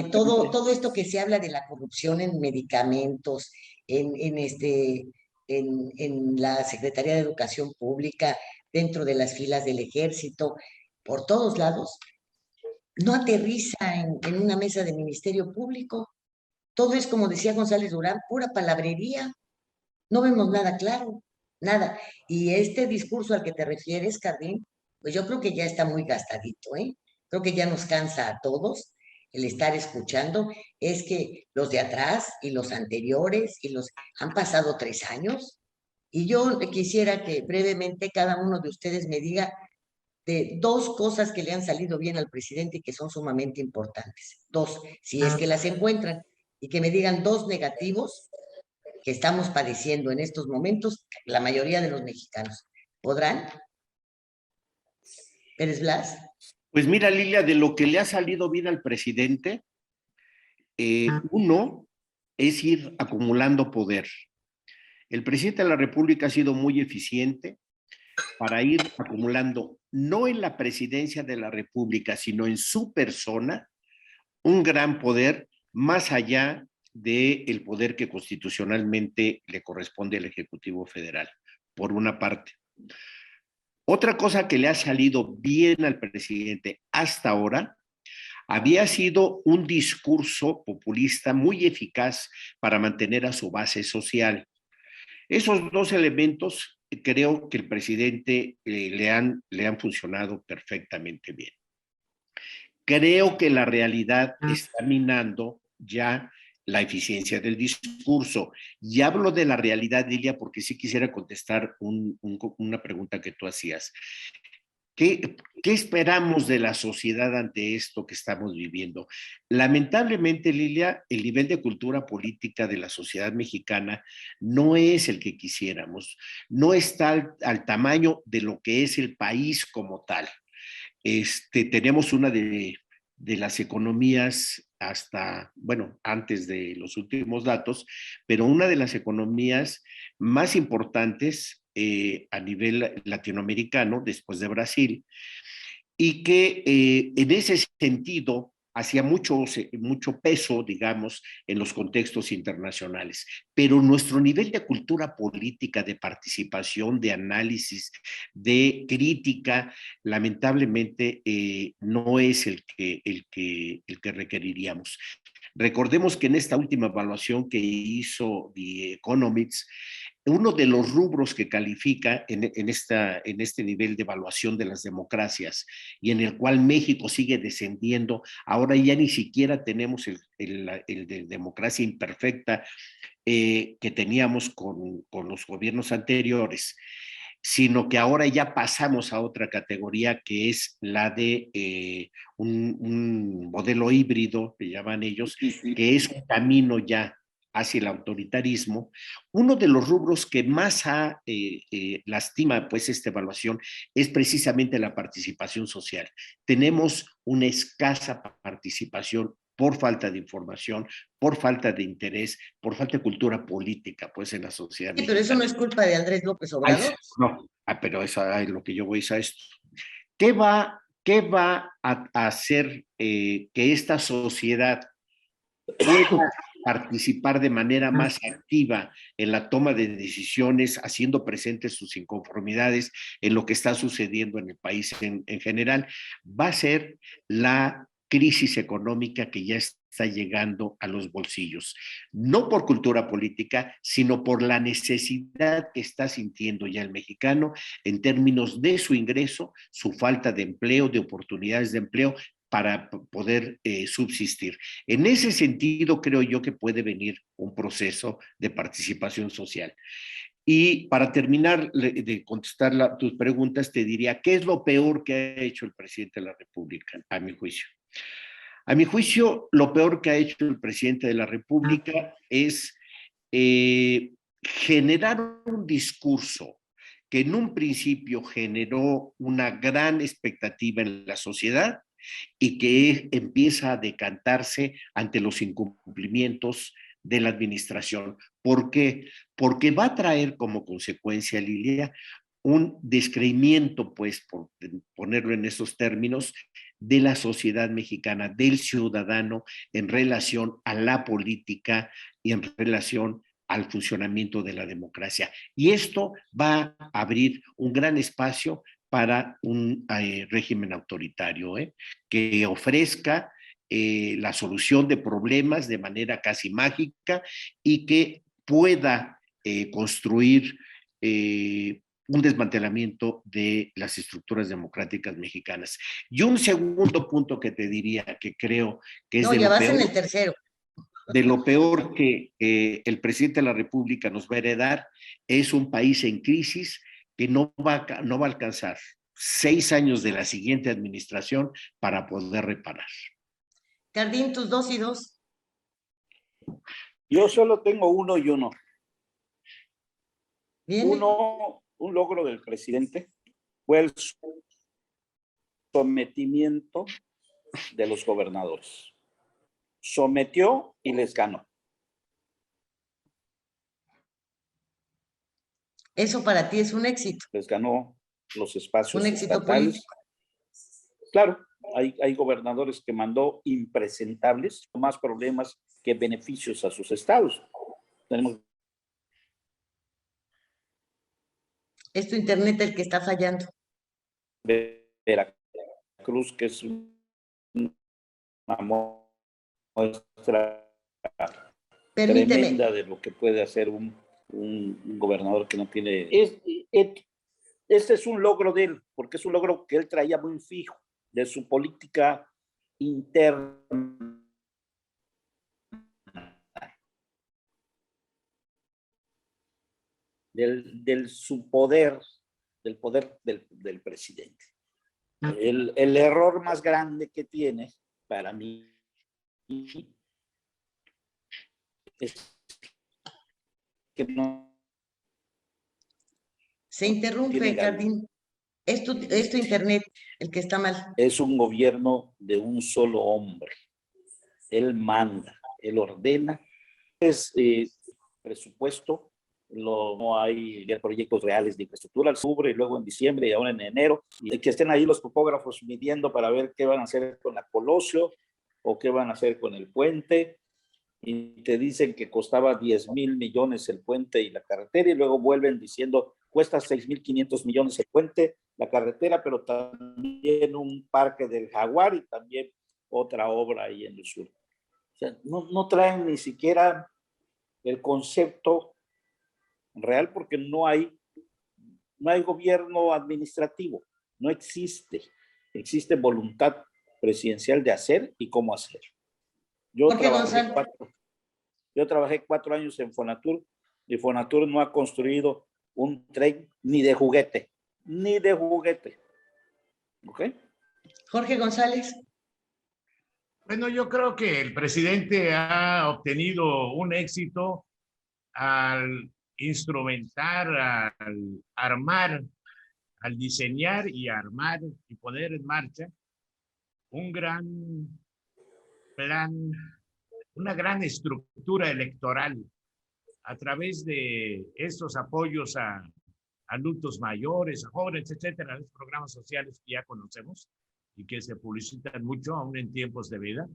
Todo esto que se habla de la corrupción en medicamentos, en la Secretaría de Educación Pública, dentro de las filas del ejército, por todos lados, no aterriza en una mesa de Ministerio Público. Todo es, como decía González Durán, pura palabrería. No vemos nada claro, nada. Y este discurso al que te refieres, Cardín, pues yo creo que ya está muy gastadito, ¿eh? Creo que ya nos cansa a todos el estar escuchando. Es que los de atrás y los anteriores han pasado 3 años, y yo quisiera que brevemente cada uno de ustedes me diga de 2 cosas que le han salido bien al presidente y que son sumamente importantes. 2, si es que las encuentran, y que me digan 2 negativos que estamos padeciendo en estos momentos la mayoría de los mexicanos. ¿Podrán? Pérez Blas. Pues mira, Lilia, de lo que le ha salido bien al presidente, uno es ir acumulando poder. El presidente de la República ha sido muy eficiente para ir acumulando, no en la presidencia de la República, sino en su persona, un gran poder más allá del poder que constitucionalmente le corresponde al Ejecutivo Federal, por una parte. Otra cosa que le ha salido bien al presidente hasta ahora había sido un discurso populista muy eficaz para mantener a su base social. Esos 2 elementos creo que el presidente le han funcionado perfectamente bien. Creo que la realidad está minando ya la eficiencia del discurso. Y hablo de la realidad, Lilia, porque sí quisiera contestar una pregunta que tú hacías. ¿Qué esperamos de la sociedad ante esto que estamos viviendo? Lamentablemente, Lilia, el nivel de cultura política de la sociedad mexicana no es el que quisiéramos, no está al tamaño de lo que es el país como tal. Tenemos una de las economías hasta, bueno, antes de los últimos datos, pero una de las economías más importantes a nivel latinoamericano, después de Brasil, y que en ese sentido hacía mucho peso, digamos, en los contextos internacionales. Pero nuestro nivel de cultura política, de participación, de análisis, de crítica, lamentablemente no es el que requeriríamos. Recordemos que en esta última evaluación que hizo The Economist, uno de los rubros que califica en este nivel de evaluación de las democracias y en el cual México sigue descendiendo, ahora ya ni siquiera tenemos el de democracia imperfecta que teníamos con los gobiernos anteriores, sino que ahora ya pasamos a otra categoría que es la de un modelo híbrido, que llaman ellos, que es un camino ya hacia el autoritarismo, uno de los rubros que más lastima pues esta evaluación es precisamente la participación social. Tenemos una escasa participación por falta de información, por falta de interés, por falta de cultura política, pues en la sociedad Sí, mexicana. pero eso no es culpa de Andrés López Obrador. No, pero eso es lo que yo voy a esto. ¿Qué va a hacer que esta sociedad pueda participar de manera más activa en la toma de decisiones, haciendo presentes sus inconformidades en lo que está sucediendo en el país en general? Va a ser la crisis económica que ya está llegando a los bolsillos, no por cultura política, sino por la necesidad que está sintiendo ya el mexicano en términos de su ingreso, su falta de empleo, de oportunidades de empleo, para poder subsistir. En ese sentido, creo yo que puede venir un proceso de participación social. Y para terminar de contestar tus preguntas, te diría, ¿qué es lo peor que ha hecho el presidente de la República, a mi juicio? A mi juicio, lo peor que ha hecho el presidente de la República es generar un discurso que en un principio generó una gran expectativa en la sociedad y que empieza a decantarse ante los incumplimientos de la administración. ¿Por qué? Porque va a traer como consecuencia, Lilia, un descreimiento, pues, por ponerlo en esos términos, de la sociedad mexicana, del ciudadano en relación a la política y en relación al funcionamiento de la democracia. Y esto va a abrir un gran espacio para un régimen autoritario, que ofrezca la solución de problemas de manera casi mágica y que pueda construir un desmantelamiento de las estructuras democráticas mexicanas. Y un segundo punto que te diría que creo que es No, ya vas en el tercero. De lo peor que el presidente de la República nos va a heredar es un país en crisis que no va a alcanzar 6 años de la siguiente administración para poder reparar. Cardín, tus 2 y 2. Yo solo tengo uno y uno. ¿Viene? Uno, un logro del presidente fue el sometimiento de los gobernadores. Sometió y les ganó. Eso para ti es un éxito. Les ganó los espacios Un éxito estatales. político. Claro, hay gobernadores que mandó impresentables, más problemas que beneficios a sus estados. Tenemos. Es tu internet el que está fallando. Veracruz, que es una muestra tremenda de lo que puede hacer un gobernador que no tiene. Este es un logro de él, porque es un logro que él traía muy fijo de su política interna. Su poder, del poder del presidente. El error más grande que tiene, para mí, es que no. Se interrumpe, Cardín. Es tu internet el que está mal. Es un gobierno de un solo hombre. Él manda, él ordena. Es presupuesto. No hay proyectos reales de infraestructura, al octubre y luego en diciembre y ahora en enero, y que estén ahí los topógrafos midiendo para ver qué van a hacer con la Colosio o qué van a hacer con el puente, y te dicen que costaba 10,000 millones el puente y la carretera, y luego vuelven diciendo cuesta 6,500 millones el puente, la carretera, pero también un parque del Jaguar y también otra obra ahí en el sur. O sea, no traen ni siquiera el concepto real, porque no hay gobierno administrativo, no existe voluntad presidencial de hacer y cómo hacer. Yo trabajé 4 años en Fonatur y Fonatur no ha construido un tren ni de juguete. ¿Ok? Jorge González. Bueno, yo creo que el presidente ha obtenido un éxito al instrumentar, al armar, al diseñar y armar y poner en marcha un gran plan, una gran estructura electoral a través de estos apoyos a adultos mayores, a jóvenes, etcétera, los programas sociales que ya conocemos y que se publicitan mucho aún en tiempos de vida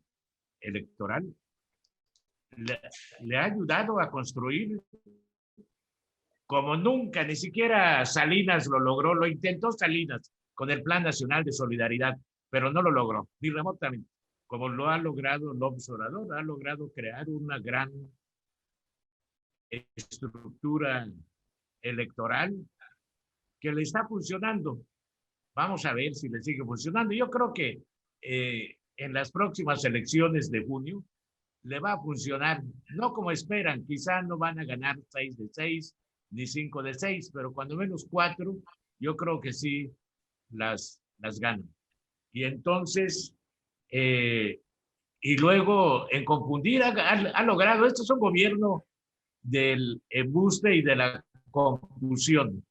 electoral, le ha ayudado a construir como nunca. Ni siquiera Salinas lo logró, lo intentó Salinas con el Plan Nacional de Solidaridad, pero no lo logró, ni remotamente, como lo ha logrado López Obrador. Ha logrado crear una gran estructura electoral que le está funcionando. Vamos a ver si le sigue funcionando. Yo creo que en las próximas elecciones de junio le va a funcionar, no como esperan, quizá no van a ganar 6 de 6 ni 5 de 6, pero cuando menos 4, yo creo que sí las ganan. Y entonces, y luego en confundir, ha logrado, esto es un gobierno del embuste y de la confusión.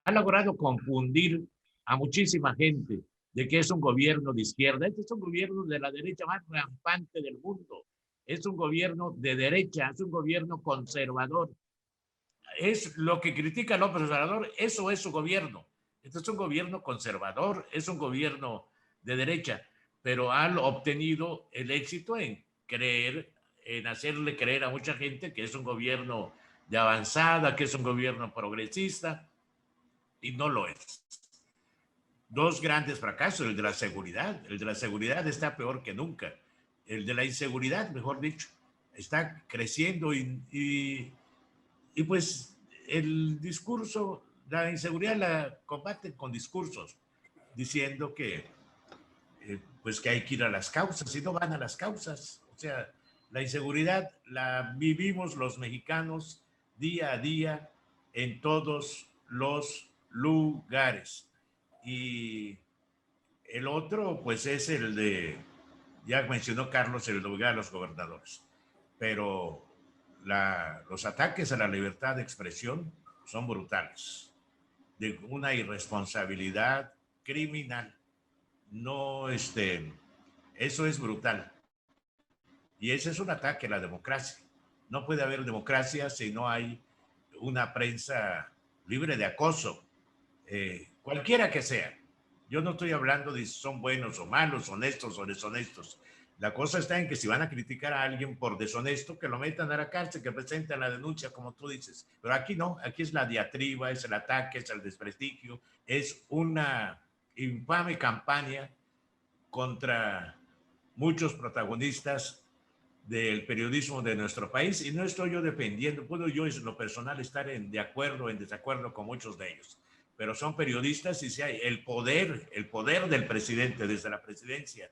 Ha logrado confundir a muchísima gente de que es un gobierno de izquierda. Este es un gobierno de la derecha más rampante del mundo. Es un gobierno de derecha, es un gobierno conservador. Es lo que critica López Obrador, eso es su gobierno. Este es un gobierno conservador, es un gobierno de derecha, pero han obtenido el éxito en creer, en hacerle creer a mucha gente que es un gobierno de avanzada, que es un gobierno progresista, y no lo es. Dos grandes fracasos, el de la seguridad está peor que nunca, el de la inseguridad, mejor dicho, está creciendo y pues el discurso, la inseguridad la combaten con discursos, diciendo que pues que hay que ir a las causas y no van a las causas. O sea, la inseguridad la vivimos los mexicanos día a día en todos los lugares. Y el otro, pues es el de, ya mencionó Carlos, el lugar de los gobernadores. Pero los ataques a la libertad de expresión son brutales, de una irresponsabilidad criminal. No, eso es brutal. Y ese es un ataque a la democracia. No puede haber democracia si no hay una prensa libre de acoso, cualquiera que sea. Yo no estoy hablando de si son buenos o malos, honestos o deshonestos. La cosa está en que si van a criticar a alguien por deshonesto, que lo metan a la cárcel, que presenten la denuncia, como tú dices. Pero aquí no, aquí es la diatriba, es el ataque, es el desprestigio, es una infame campaña contra muchos protagonistas del periodismo de nuestro país, y no estoy yo defendiendo, puedo yo en lo personal estar de acuerdo o en desacuerdo con muchos de ellos, pero son periodistas y si hay el poder del presidente desde la presidencia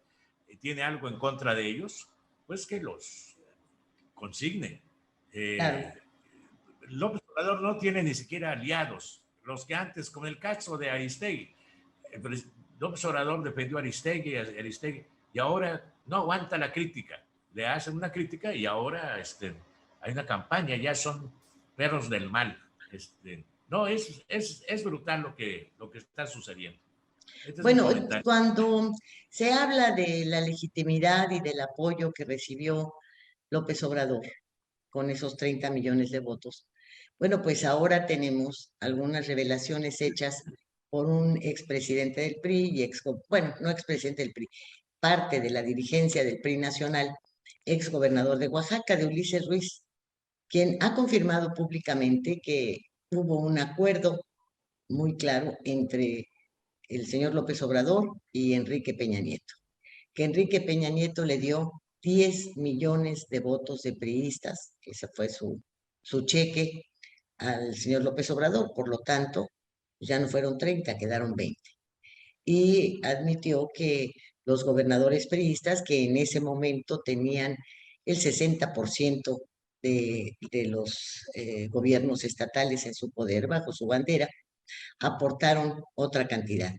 tiene algo en contra de ellos, pues que los consigne. Claro. López Obrador no tiene ni siquiera aliados, los que antes, con el caso de Aristegui, López Obrador defendió a Aristegui y ahora no aguanta la crítica, le hacen una crítica y ahora hay una campaña, ya son perros del mal. No, es brutal lo que está sucediendo. Bueno, cuando se habla de la legitimidad y del apoyo que recibió López Obrador con esos 30 millones de votos, bueno, pues ahora tenemos algunas revelaciones hechas por un expresidente del PRI y bueno, no expresidente del PRI, parte de la dirigencia del PRI nacional, exgobernador de Oaxaca, de Ulises Ruiz, quien ha confirmado públicamente que hubo un acuerdo muy claro entre el señor López Obrador y Enrique Peña Nieto, que Enrique Peña Nieto le dio 10 millones de votos de priistas, que ese fue su cheque al señor López Obrador, por lo tanto, ya no fueron 30, quedaron 20. Y admitió que los gobernadores priistas, que en ese momento tenían el 60% de los gobiernos estatales en su poder, bajo su bandera, aportaron otra cantidad.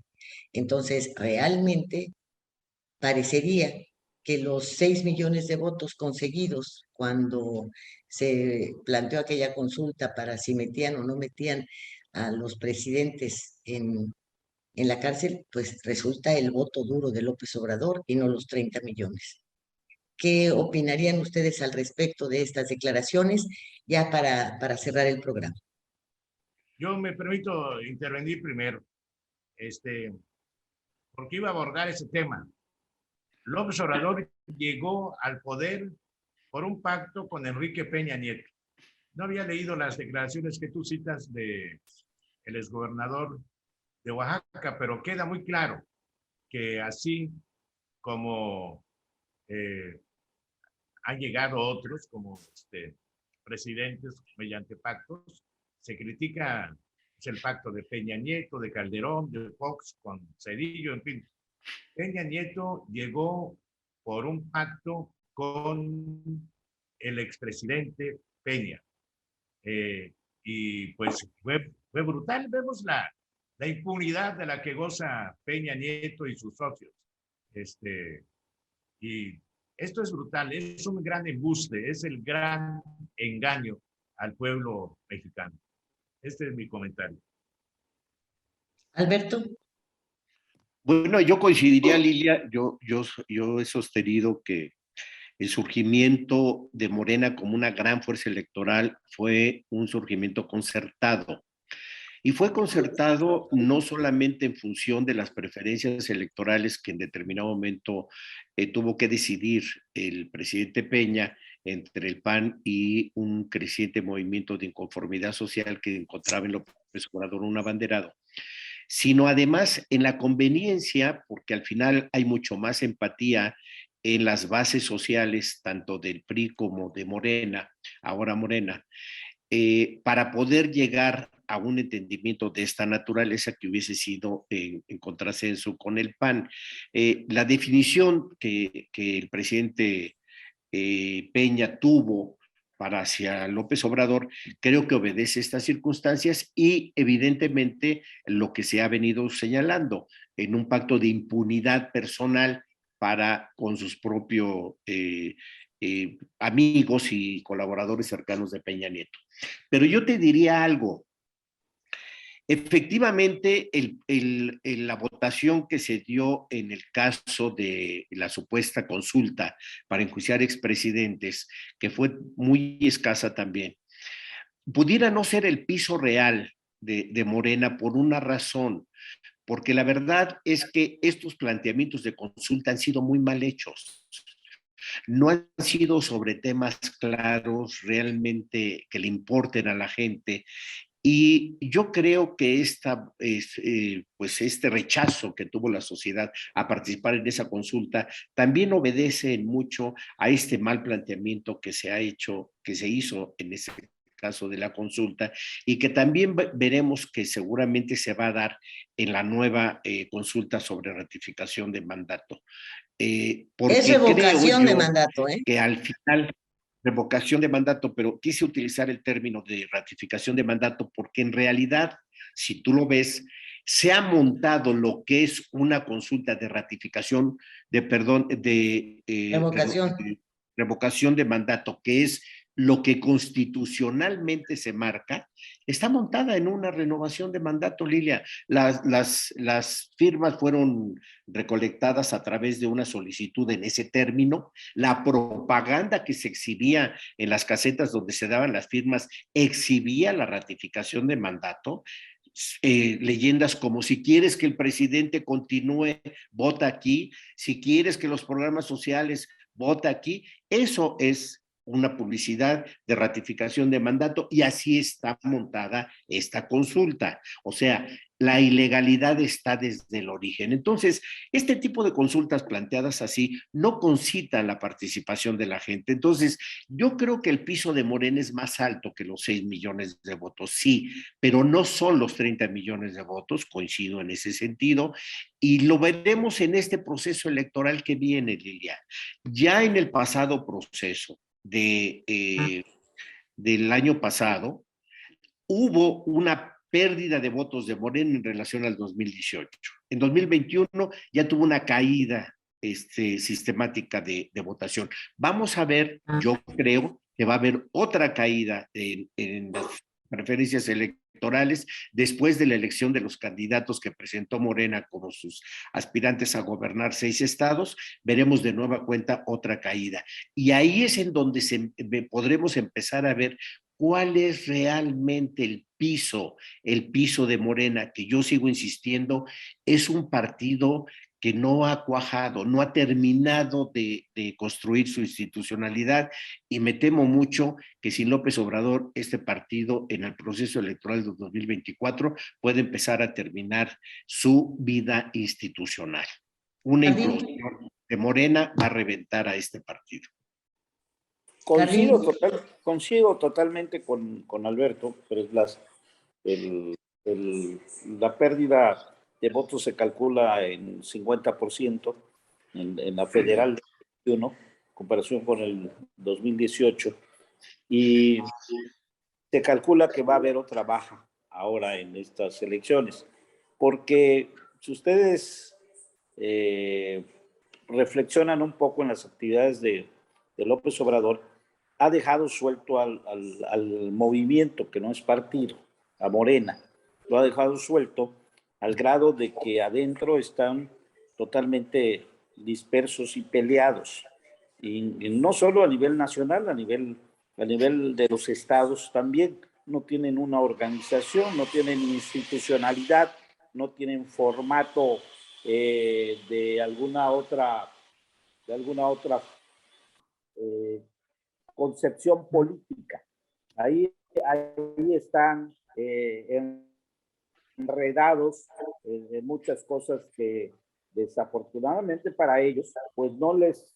Entonces, realmente parecería que los 6 millones de votos conseguidos cuando se planteó aquella consulta para si metían o no metían a los presidentes en la cárcel, pues resulta el voto duro de López Obrador y no los 30 millones. ¿Qué opinarían ustedes al respecto de estas declaraciones ya para cerrar el programa? Yo me permito intervenir primero, porque iba a abordar ese tema. López Obrador llegó al poder por un pacto con Enrique Peña Nieto. No había leído las declaraciones que tú citas de el exgobernador de Oaxaca, pero queda muy claro que así como han llegado otros como presidentes mediante pactos, se critica el pacto de Peña Nieto, de Calderón, de Fox con Cedillo, en fin. Peña Nieto llegó por un pacto con el expresidente Peña. Y pues fue brutal. Vemos la impunidad de la que goza Peña Nieto y sus socios. Y esto es brutal, es un gran embuste, es el gran engaño al pueblo mexicano. Este es mi comentario. Alberto. Bueno, yo coincidiría, Lilia, yo he sostenido que el surgimiento de Morena como una gran fuerza electoral fue un surgimiento concertado. Y fue concertado no solamente en función de las preferencias electorales que en determinado momento tuvo que decidir el presidente Peña entre el PAN y un creciente movimiento de inconformidad social que encontraba en López Obrador un abanderado, sino además en la conveniencia, porque al final hay mucho más empatía en las bases sociales, tanto del PRI como de Morena, ahora Morena, para poder llegar a un entendimiento de esta naturaleza que hubiese sido en contrasenso con el PAN. La definición que el presidente Peña tuvo para hacia López Obrador, creo que obedece estas circunstancias y evidentemente lo que se ha venido señalando en un pacto de impunidad personal para con sus propios amigos y colaboradores cercanos de Peña Nieto. Pero yo te diría algo. Efectivamente, la votación que se dio en el caso de la supuesta consulta para enjuiciar expresidentes, que fue muy escasa también, pudiera no ser el piso real de Morena por una razón, porque la verdad es que estos planteamientos de consulta han sido muy mal hechos. No han sido sobre temas claros realmente que le importen a la gente. Y yo creo que pues este rechazo que tuvo la sociedad a participar en esa consulta también obedece en mucho a este mal planteamiento que se hizo en ese caso de la consulta y que también veremos que seguramente se va a dar en la nueva consulta sobre ratificación de mandato. Es revocación de mandato, ¿eh? Que al final revocación de mandato, pero quise utilizar el término de ratificación de mandato porque en realidad, si tú lo ves, se ha montado lo que es una consulta de ratificación, revocación de mandato, que es lo que constitucionalmente se marca, está montada en una renovación de mandato, Lilia. Las firmas fueron recolectadas a través de una solicitud en ese término. La propaganda que se exhibía en las casetas donde se daban las firmas exhibía la ratificación de mandato. Leyendas como si quieres que el presidente continúe, vota aquí, si quieres que los programas sociales, vota aquí. Eso es una publicidad de ratificación de mandato y así está montada esta consulta. O sea, la ilegalidad está desde el origen. Entonces, este tipo de consultas planteadas así no concitan la participación de la gente. Entonces, yo creo que el piso de Morena es más alto que los 6 millones de votos, sí, pero no son los 30 millones de votos, coincido en ese sentido, y lo veremos en este proceso electoral que viene, Lilia. Ya en el pasado proceso, del año pasado, hubo una pérdida de votos de Morena en relación al 2018. En 2021 ya tuvo una caída sistemática de votación. Vamos a ver, yo creo que va a haber otra caída en las preferencias electorales después de la elección de los candidatos que presentó Morena como sus aspirantes a gobernar 6 estados. Veremos de nueva cuenta otra caída. Y ahí es en donde podremos empezar a ver cuál es realmente el piso de Morena, que yo sigo insistiendo, es un partido que no ha cuajado, no ha terminado de construir su institucionalidad, y me temo mucho que sin López Obrador este partido en el proceso electoral de 2024 puede empezar a terminar su vida institucional. Una implosión de Morena va a reventar a este partido. Coincido totalmente con Alberto, pero la pérdida de votos se calcula en 50% en la federal de 2021, en comparación con el 2018, y se calcula que va a haber otra baja ahora en estas elecciones, porque si ustedes reflexionan un poco en las actividades de López Obrador, ha dejado suelto al movimiento, que no es partido, a Morena, lo ha dejado suelto al grado de que adentro están totalmente dispersos y peleados, y no solo a nivel nacional, a nivel de los estados también. No tienen una organización, no tienen institucionalidad, no tienen formato de alguna otra concepción política. Ahí están enredados en muchas cosas que desafortunadamente para ellos, pues no les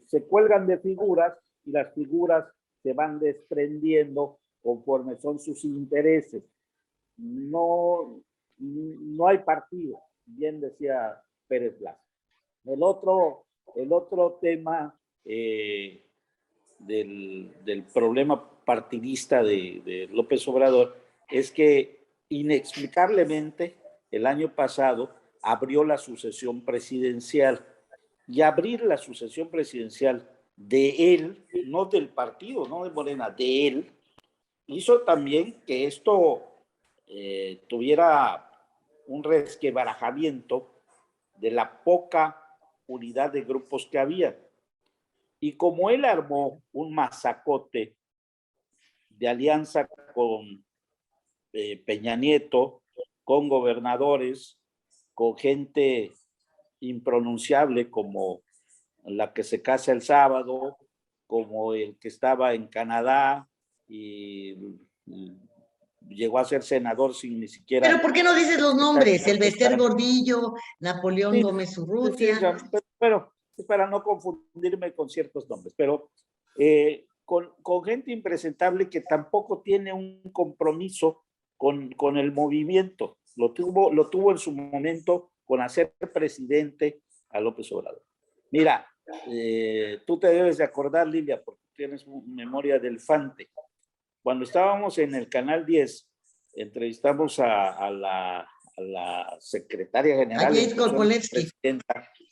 se cuelgan de figuras, y las figuras se van desprendiendo conforme son sus intereses. No hay partido, bien decía Pérez Blas. El otro tema del problema partidista de López Obrador es que inexplicablemente el año pasado abrió la sucesión presidencial, y abrir la sucesión presidencial de él, no del partido, no de Morena, de él, hizo también que esto tuviera un resquebrajamiento de la poca unidad de grupos que había. Y como él armó un masacote de alianza con Peña Nieto, con gobernadores, con gente impronunciable como la que se casa el sábado, como el que estaba en Canadá y llegó a ser senador sin ni siquiera... Pero ¿por qué no dices los nombres? Elvester Gordillo, Napoleón sí, Gómez Urrutia. Sí, pero para no confundirme con ciertos nombres, pero con gente impresentable que tampoco tiene un compromiso con el movimiento. Lo tuvo en su momento con hacer presidente a López Obrador. Mira, tú te debes de acordar, Lilia, porque tienes memoria del Fante. Cuando estábamos en el Canal 10, entrevistamos a la secretaria general,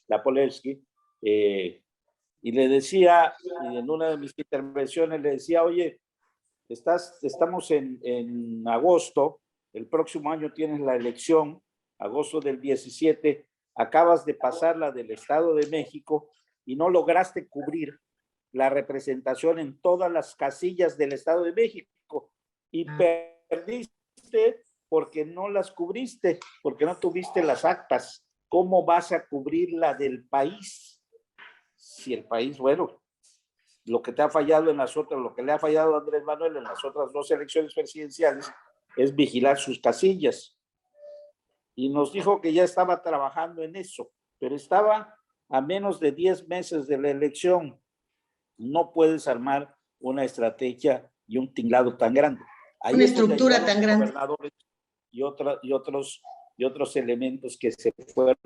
la Polevsky, y le decía, en una de mis intervenciones, le decía, oye, estamos en agosto, el próximo año tienes la elección, agosto del 17, acabas de pasar la del Estado de México y no lograste cubrir la representación en todas las casillas del Estado de México y perdiste porque no las cubriste, porque no tuviste las actas. ¿Cómo vas a cubrir la del país? Si el país, bueno, lo que te ha fallado lo que le ha fallado a Andrés Manuel en las otras 2 elecciones presidenciales es vigilar sus casillas. Y nos dijo que ya estaba trabajando en eso, pero estaba a menos de 10 meses de la elección. No puedes armar una estrategia y un tinglado tan grande. Una estructura tan grande. Y otros elementos que se fueron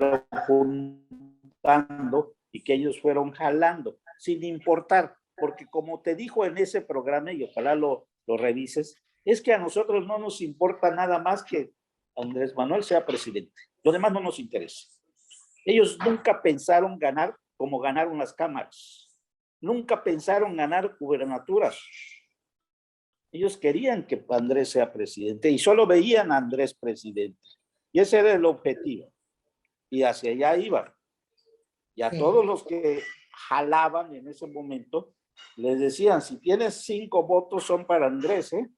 juntando y que ellos fueron jalando, sin importar, porque como te dijo en ese programa, y ojalá lo revises, es que a nosotros no nos importa nada más que Andrés Manuel sea presidente. Lo demás no nos interesa. Ellos nunca pensaron ganar como ganaron las cámaras. Nunca pensaron ganar gubernaturas. Ellos querían que Andrés sea presidente y solo veían a Andrés presidente. Y ese era el objetivo. Y hacia allá iban. Y a todos los que jalaban en ese momento, les decían, si tienes 5 votos son para Andrés, ¿eh?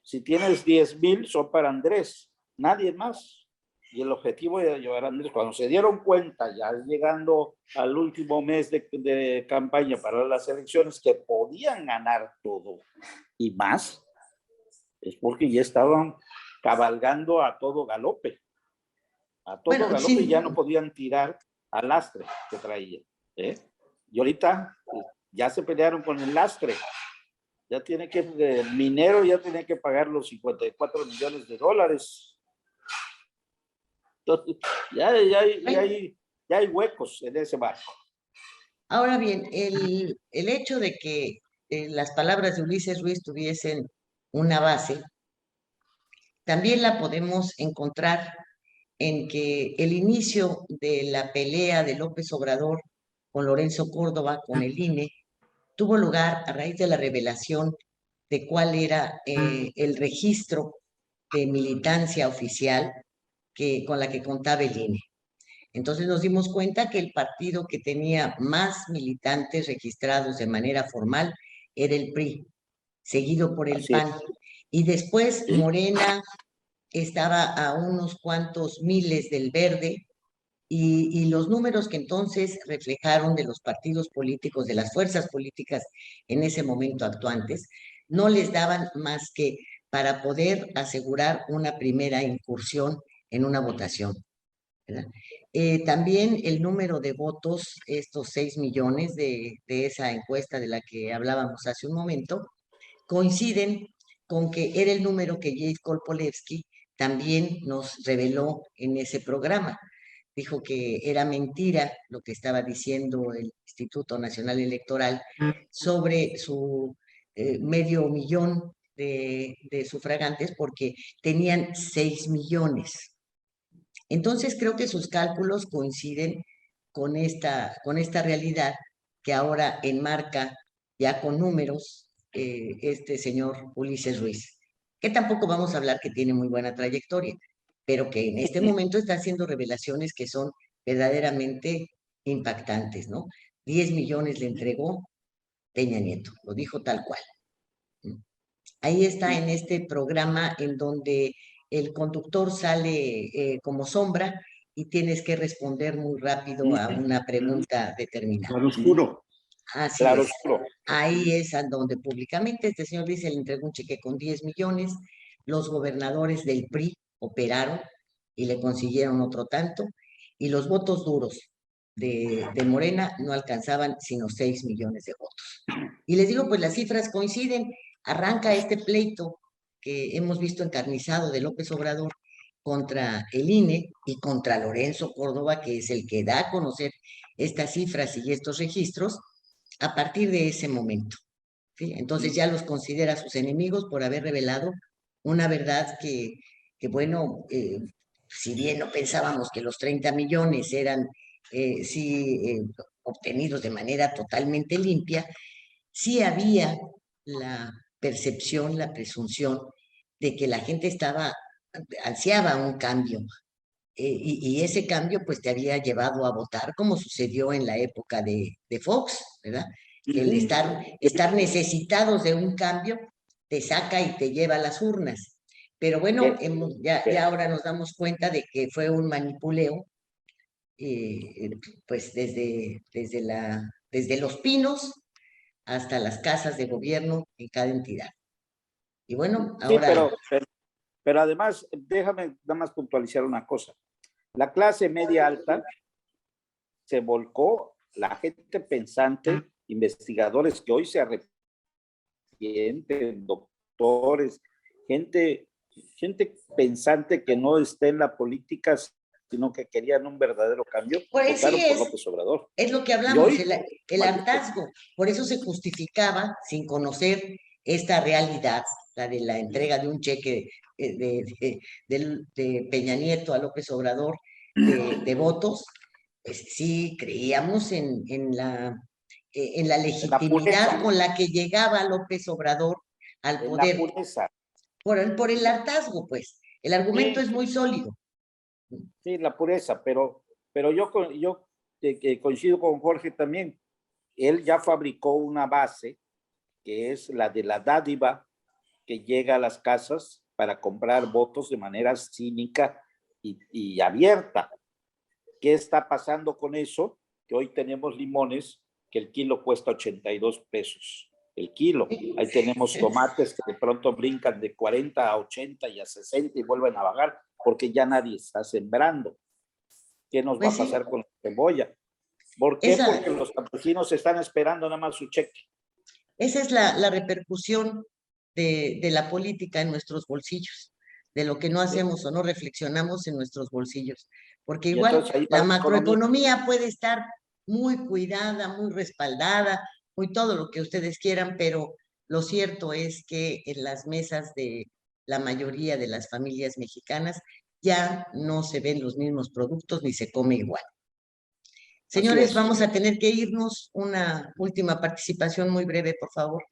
Si tienes 10,000 son para Andrés, nadie más. Y el objetivo era llevar a Andrés. Cuando se dieron cuenta, ya llegando al último mes de campaña para las elecciones, que podían ganar todo y más, es porque ya estaban cabalgando a todo galope. A todo galope, sí. Ya no podían tirar al lastre que traían, ¿eh? Y ahorita ya se pelearon con el lastre. Ya tiene que, el minero ya tiene que pagar los 54 millones de dólares. Entonces, ya hay huecos en ese barco. Ahora bien, el hecho de que las palabras de Ulises Ruiz tuviesen una base, también la podemos encontrar en que el inicio de la pelea de López Obrador con Lorenzo Córdoba, con el INE, tuvo lugar a raíz de la revelación de cuál era el registro de militancia oficial con la que contaba el INE. Entonces nos dimos cuenta que el partido que tenía más militantes registrados de manera formal era el PRI, seguido por el PAN. Y después Morena estaba a unos cuantos miles del Verde, y los números que entonces reflejaron de los partidos políticos, de las fuerzas políticas en ese momento actuantes, no les daban más que para poder asegurar una primera incursión en una votación, ¿verdad? También el número de votos, estos 6 millones de esa encuesta de la que hablábamos hace un momento, coinciden con que era el número que Jay Kolpolevsky también nos reveló en ese programa. Dijo que era mentira lo que estaba diciendo el Instituto Nacional Electoral sobre su medio millón de sufragantes, porque tenían 6 millones. Entonces creo que sus cálculos coinciden con esta realidad que ahora enmarca ya con números este señor Ulises Ruiz, que tampoco vamos a hablar que tiene muy buena trayectoria, pero que en este momento está haciendo revelaciones que son verdaderamente impactantes, ¿no? 10 millones le entregó Peña Nieto, lo dijo tal cual. Ahí está en este programa en donde el conductor sale como sombra y tienes que responder muy rápido a una pregunta determinada. Claro oscuro. Así Claro es. oscuro. Ahí es a donde públicamente este señor dice, le entregó un cheque con 10 millones, los gobernadores del PRI operaron y le consiguieron otro tanto, y los votos duros de Morena no alcanzaban sino 6 millones de votos. Y les digo, pues las cifras coinciden. Arranca este pleito que hemos visto encarnizado de López Obrador contra el INE y contra Lorenzo Córdoba, que es el que da a conocer estas cifras y estos registros a partir de ese momento, ¿sí? Entonces ya los considera sus enemigos por haber revelado una verdad que bueno, si bien no pensábamos que los 30 millones eran obtenidos de manera totalmente limpia, sí había la percepción, la presunción de que la gente ansiaba un cambio, y ese cambio pues te había llevado a votar, como sucedió en la época de Fox, ¿verdad? Que el estar necesitados de un cambio te saca y te lleva a las urnas. Pero bueno, ya ahora nos damos cuenta de que fue un manipuleo, pues desde Los Pinos hasta las casas de gobierno en cada entidad. Y bueno, ahora... Sí, pero además, déjame nada más puntualizar una cosa. La clase media alta se volcó, la gente pensante, investigadores que hoy se arrepienten, doctores, gente pensante que no esté en la política, sino que querían un verdadero cambio, pues votaron sí, por López Obrador. Es lo que hablamos, hoy, el hartazgo. Por eso se justificaba, sin conocer esta realidad, la de la entrega de un cheque de Peña Nieto a López Obrador de votos, Pues sí, creíamos en la pureza. legitimidad con la que llegaba López Obrador al En la poder, pureza. por el hartazgo, pues. El argumento Sí, es muy sólido. sí, la pureza, pero yo coincido con Jorge también. Él ya fabricó una base que es la de la dádiva que llega a las casas para comprar votos de manera cínica y abierta. ¿Qué está pasando con eso? Que hoy tenemos limones que el kilo cuesta 82 pesos. El kilo. Ahí tenemos tomates que de pronto brincan de 40 a 80 y a 60 y vuelven a bajar porque ya nadie está sembrando. ¿Qué nos va Pues a sí, pasar con la cebolla? ¿Por qué? esa, Porque los campesinos están esperando nada más su cheque. esa es la repercusión de la política en nuestros bolsillos, de lo que no ¿Sí? hacemos o no reflexionamos en nuestros bolsillos. Porque Y igual entonces ahí va la la economía. macroeconomía puede estar muy cuidada, muy respaldada, muy todo lo que ustedes quieran, pero lo cierto es que en las mesas de la mayoría de las familias mexicanas ya no se ven los mismos productos ni se come igual. Así Señores, es. vamos a tener que irnos. Una última participación muy breve, por favor.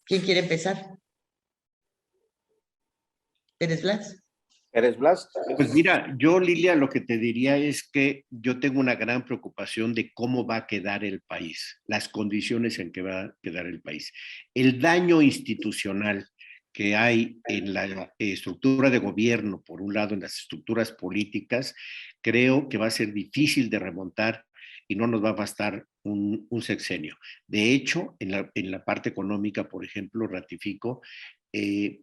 ¿Quién quiere empezar? Pérez Blas. Pérez Blas. Pues mira, yo, Lilia, lo que te diría es que yo tengo una gran preocupación de cómo va a quedar el país, las condiciones en que va a quedar el país. El daño institucional que hay en la estructura de gobierno, por un lado, en las estructuras políticas, creo que va a ser difícil de remontar y no nos va a bastar un sexenio. De hecho, en la parte económica, por ejemplo, ratifico,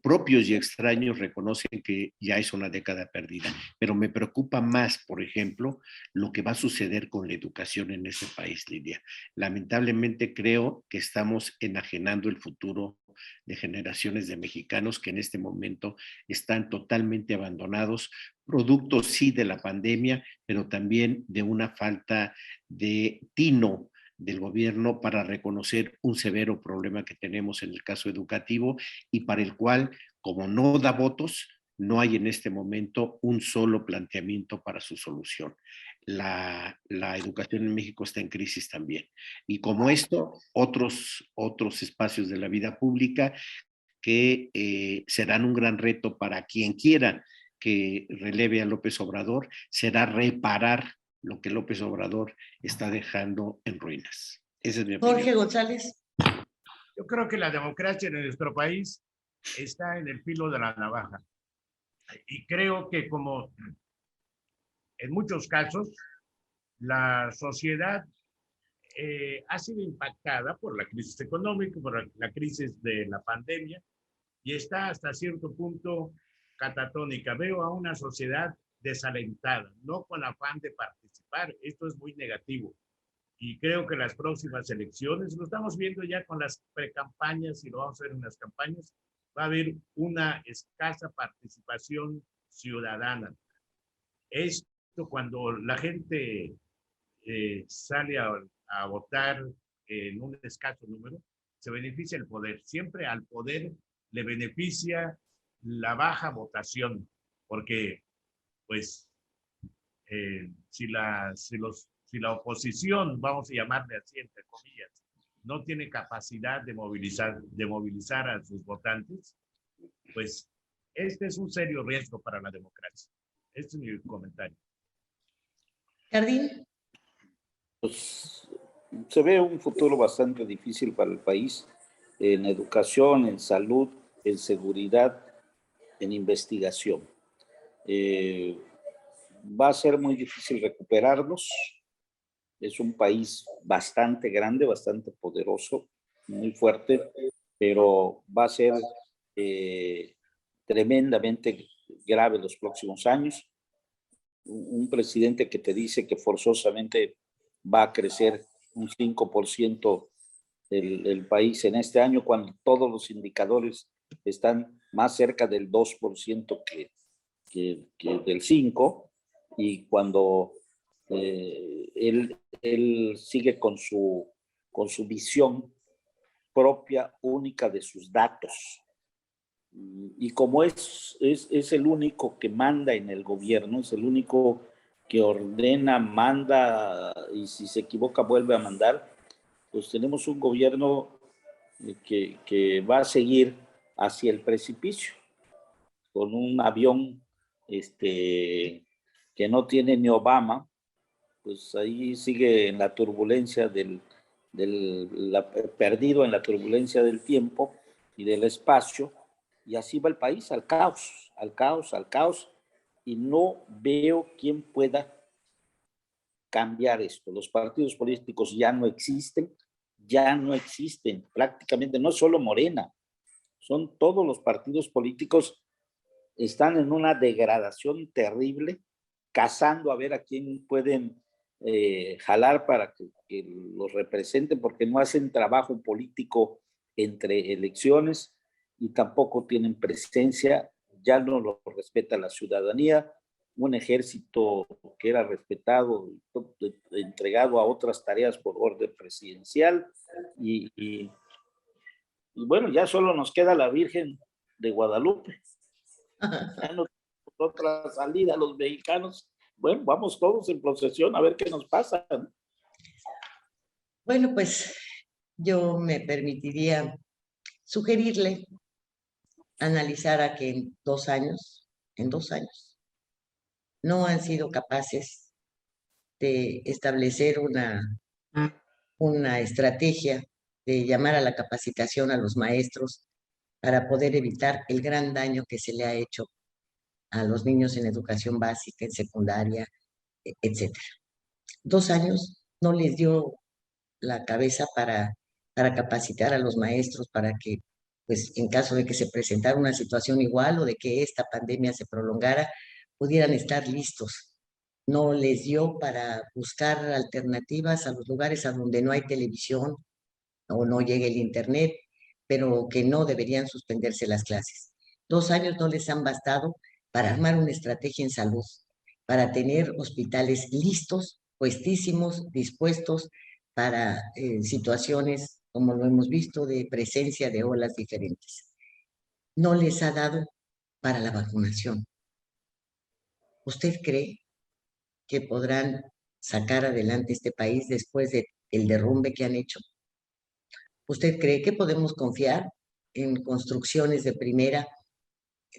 propios y extraños reconocen que ya es una década perdida, pero me preocupa más, por ejemplo, lo que va a suceder con la educación en este país, Lidia. Lamentablemente creo que estamos enajenando el futuro de generaciones de mexicanos que en este momento están totalmente abandonados, producto sí de la pandemia, pero también de una falta de tino del gobierno para reconocer un severo problema que tenemos en el caso educativo y para el cual, como no da votos, no hay en este momento un solo planteamiento para su solución. La educación en México está en crisis también. Y como esto, otros espacios de la vida pública que serán un gran reto para quien quiera que releve a López Obrador, será reparar lo que López Obrador está dejando en ruinas. Esa es mi opinión. Jorge González. Yo creo que la democracia en nuestro país está en el filo de la navaja. Y creo que como en muchos casos, la sociedad ha sido impactada por la crisis económica, por la crisis de la pandemia, y está hasta cierto punto catatónica. Veo a una sociedad desalentada, no con afán de participar. Esto es muy negativo. Y creo que las próximas elecciones, lo estamos viendo ya con las precampañas y lo vamos a ver en las campañas, va a haber una escasa participación ciudadana. Esto cuando la gente sale a votar en un escaso número, se beneficia el poder. Siempre al poder le beneficia la baja votación, porque pues si la oposición, vamos a llamarle así entre comillas, no tiene capacidad de movilizar a sus votantes, pues este es un serio riesgo para la democracia. Este es mi comentario. Jardín. Pues se ve un futuro bastante difícil para el país en educación, en salud, en seguridad, en investigación. Va a ser muy difícil recuperarnos. Es un país bastante grande, bastante poderoso, muy fuerte, pero va a ser tremendamente grave los próximos años. Un presidente que te dice que forzosamente va a crecer un 5% el país en este año, cuando todos los indicadores están más cerca del 2% que del 5%, y cuando él sigue con su visión propia, única de sus datos. Y como es el único que manda en el gobierno, es el único que ordena, manda, y si se equivoca vuelve a mandar, pues tenemos un gobierno que va a seguir hacia el precipicio, con un avión que no tiene ni Obama, pues ahí sigue en la turbulencia perdido en la turbulencia del tiempo y del espacio, y así va el país, al caos, y no veo quién pueda cambiar esto. Los partidos políticos ya no existen, prácticamente, no solo Morena, son todos los partidos políticos, están en una degradación terrible, cazando a ver a quién pueden jalar para que los representen, porque no hacen trabajo político entre elecciones y tampoco tienen presencia, ya no lo respeta la ciudadanía, un ejército que era respetado, entregado a otras tareas por orden presidencial, y bueno, ya solo nos queda la Virgen de Guadalupe. Ya no tenemos otra salida los mexicanos. Bueno, vamos todos en procesión a ver qué nos pasa, ¿no? Bueno, pues yo me permitiría sugerirle analizara que en 2 años, no han sido capaces de establecer una estrategia de llamar a la capacitación a los maestros para poder evitar el gran daño que se le ha hecho a los niños en educación básica, en secundaria, etcétera. 2 años no les dio la cabeza para capacitar a los maestros para que, pues, en caso de que se presentara una situación igual o de que esta pandemia se prolongara, pudieran estar listos. No les dio para buscar alternativas a los lugares a donde no hay televisión o no llegue el internet, pero que no deberían suspenderse las clases. 2 años no les han bastado para armar una estrategia en salud, para tener hospitales listos, puestísimos, dispuestos para situaciones, como lo hemos visto, de presencia de olas diferentes. No les ha dado para la vacunación. ¿Usted cree que podrán sacar adelante este país después del derrumbe que han hecho? ¿Usted cree que podemos confiar en construcciones de primera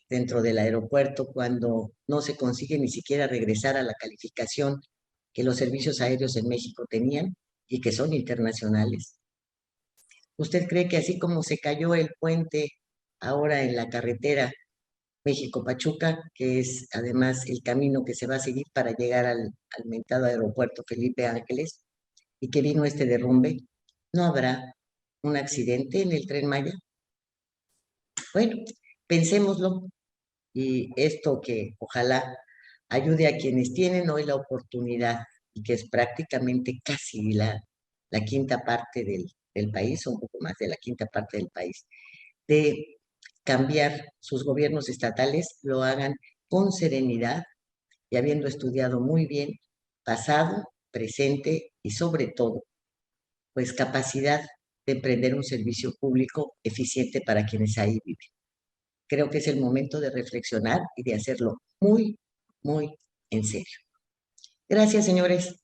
dentro del aeropuerto cuando no se consigue ni siquiera regresar a la calificación que los servicios aéreos en México tenían y que son internacionales? ¿Usted cree que así como se cayó el puente ahora en la carretera México-Pachuca, que es además el camino que se va a seguir para llegar al mentado aeropuerto Felipe Ángeles, y que vino este derrumbe, no habrá un accidente en el Tren Maya? Bueno, pensémoslo, y esto que ojalá ayude a quienes tienen hoy la oportunidad, y que es prácticamente casi la quinta parte del país, o un poco más de la quinta parte del país, de cambiar sus gobiernos estatales, lo hagan con serenidad y habiendo estudiado muy bien pasado, presente y sobre todo, pues capacidad de emprender un servicio público eficiente para quienes ahí viven. Creo que es el momento de reflexionar y de hacerlo muy, muy en serio. Gracias, señores.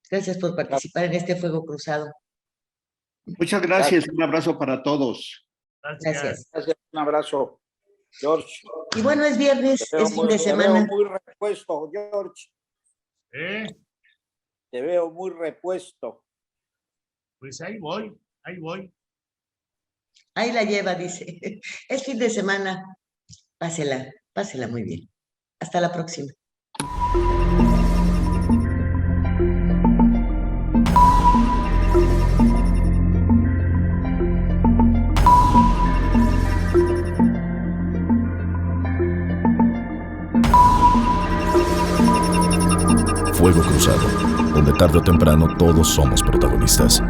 Gracias por participar en este fuego cruzado. Muchas gracias. Un abrazo para todos. Gracias. Gracias, un abrazo, George. Y bueno, es viernes, es fin de semana. Te veo muy repuesto, George. Te veo muy repuesto. Pues ahí voy. Ahí la lleva, dice. Es fin de semana. Pásela muy bien. Hasta la próxima. Fuego Cruzado, donde tarde o temprano todos somos protagonistas.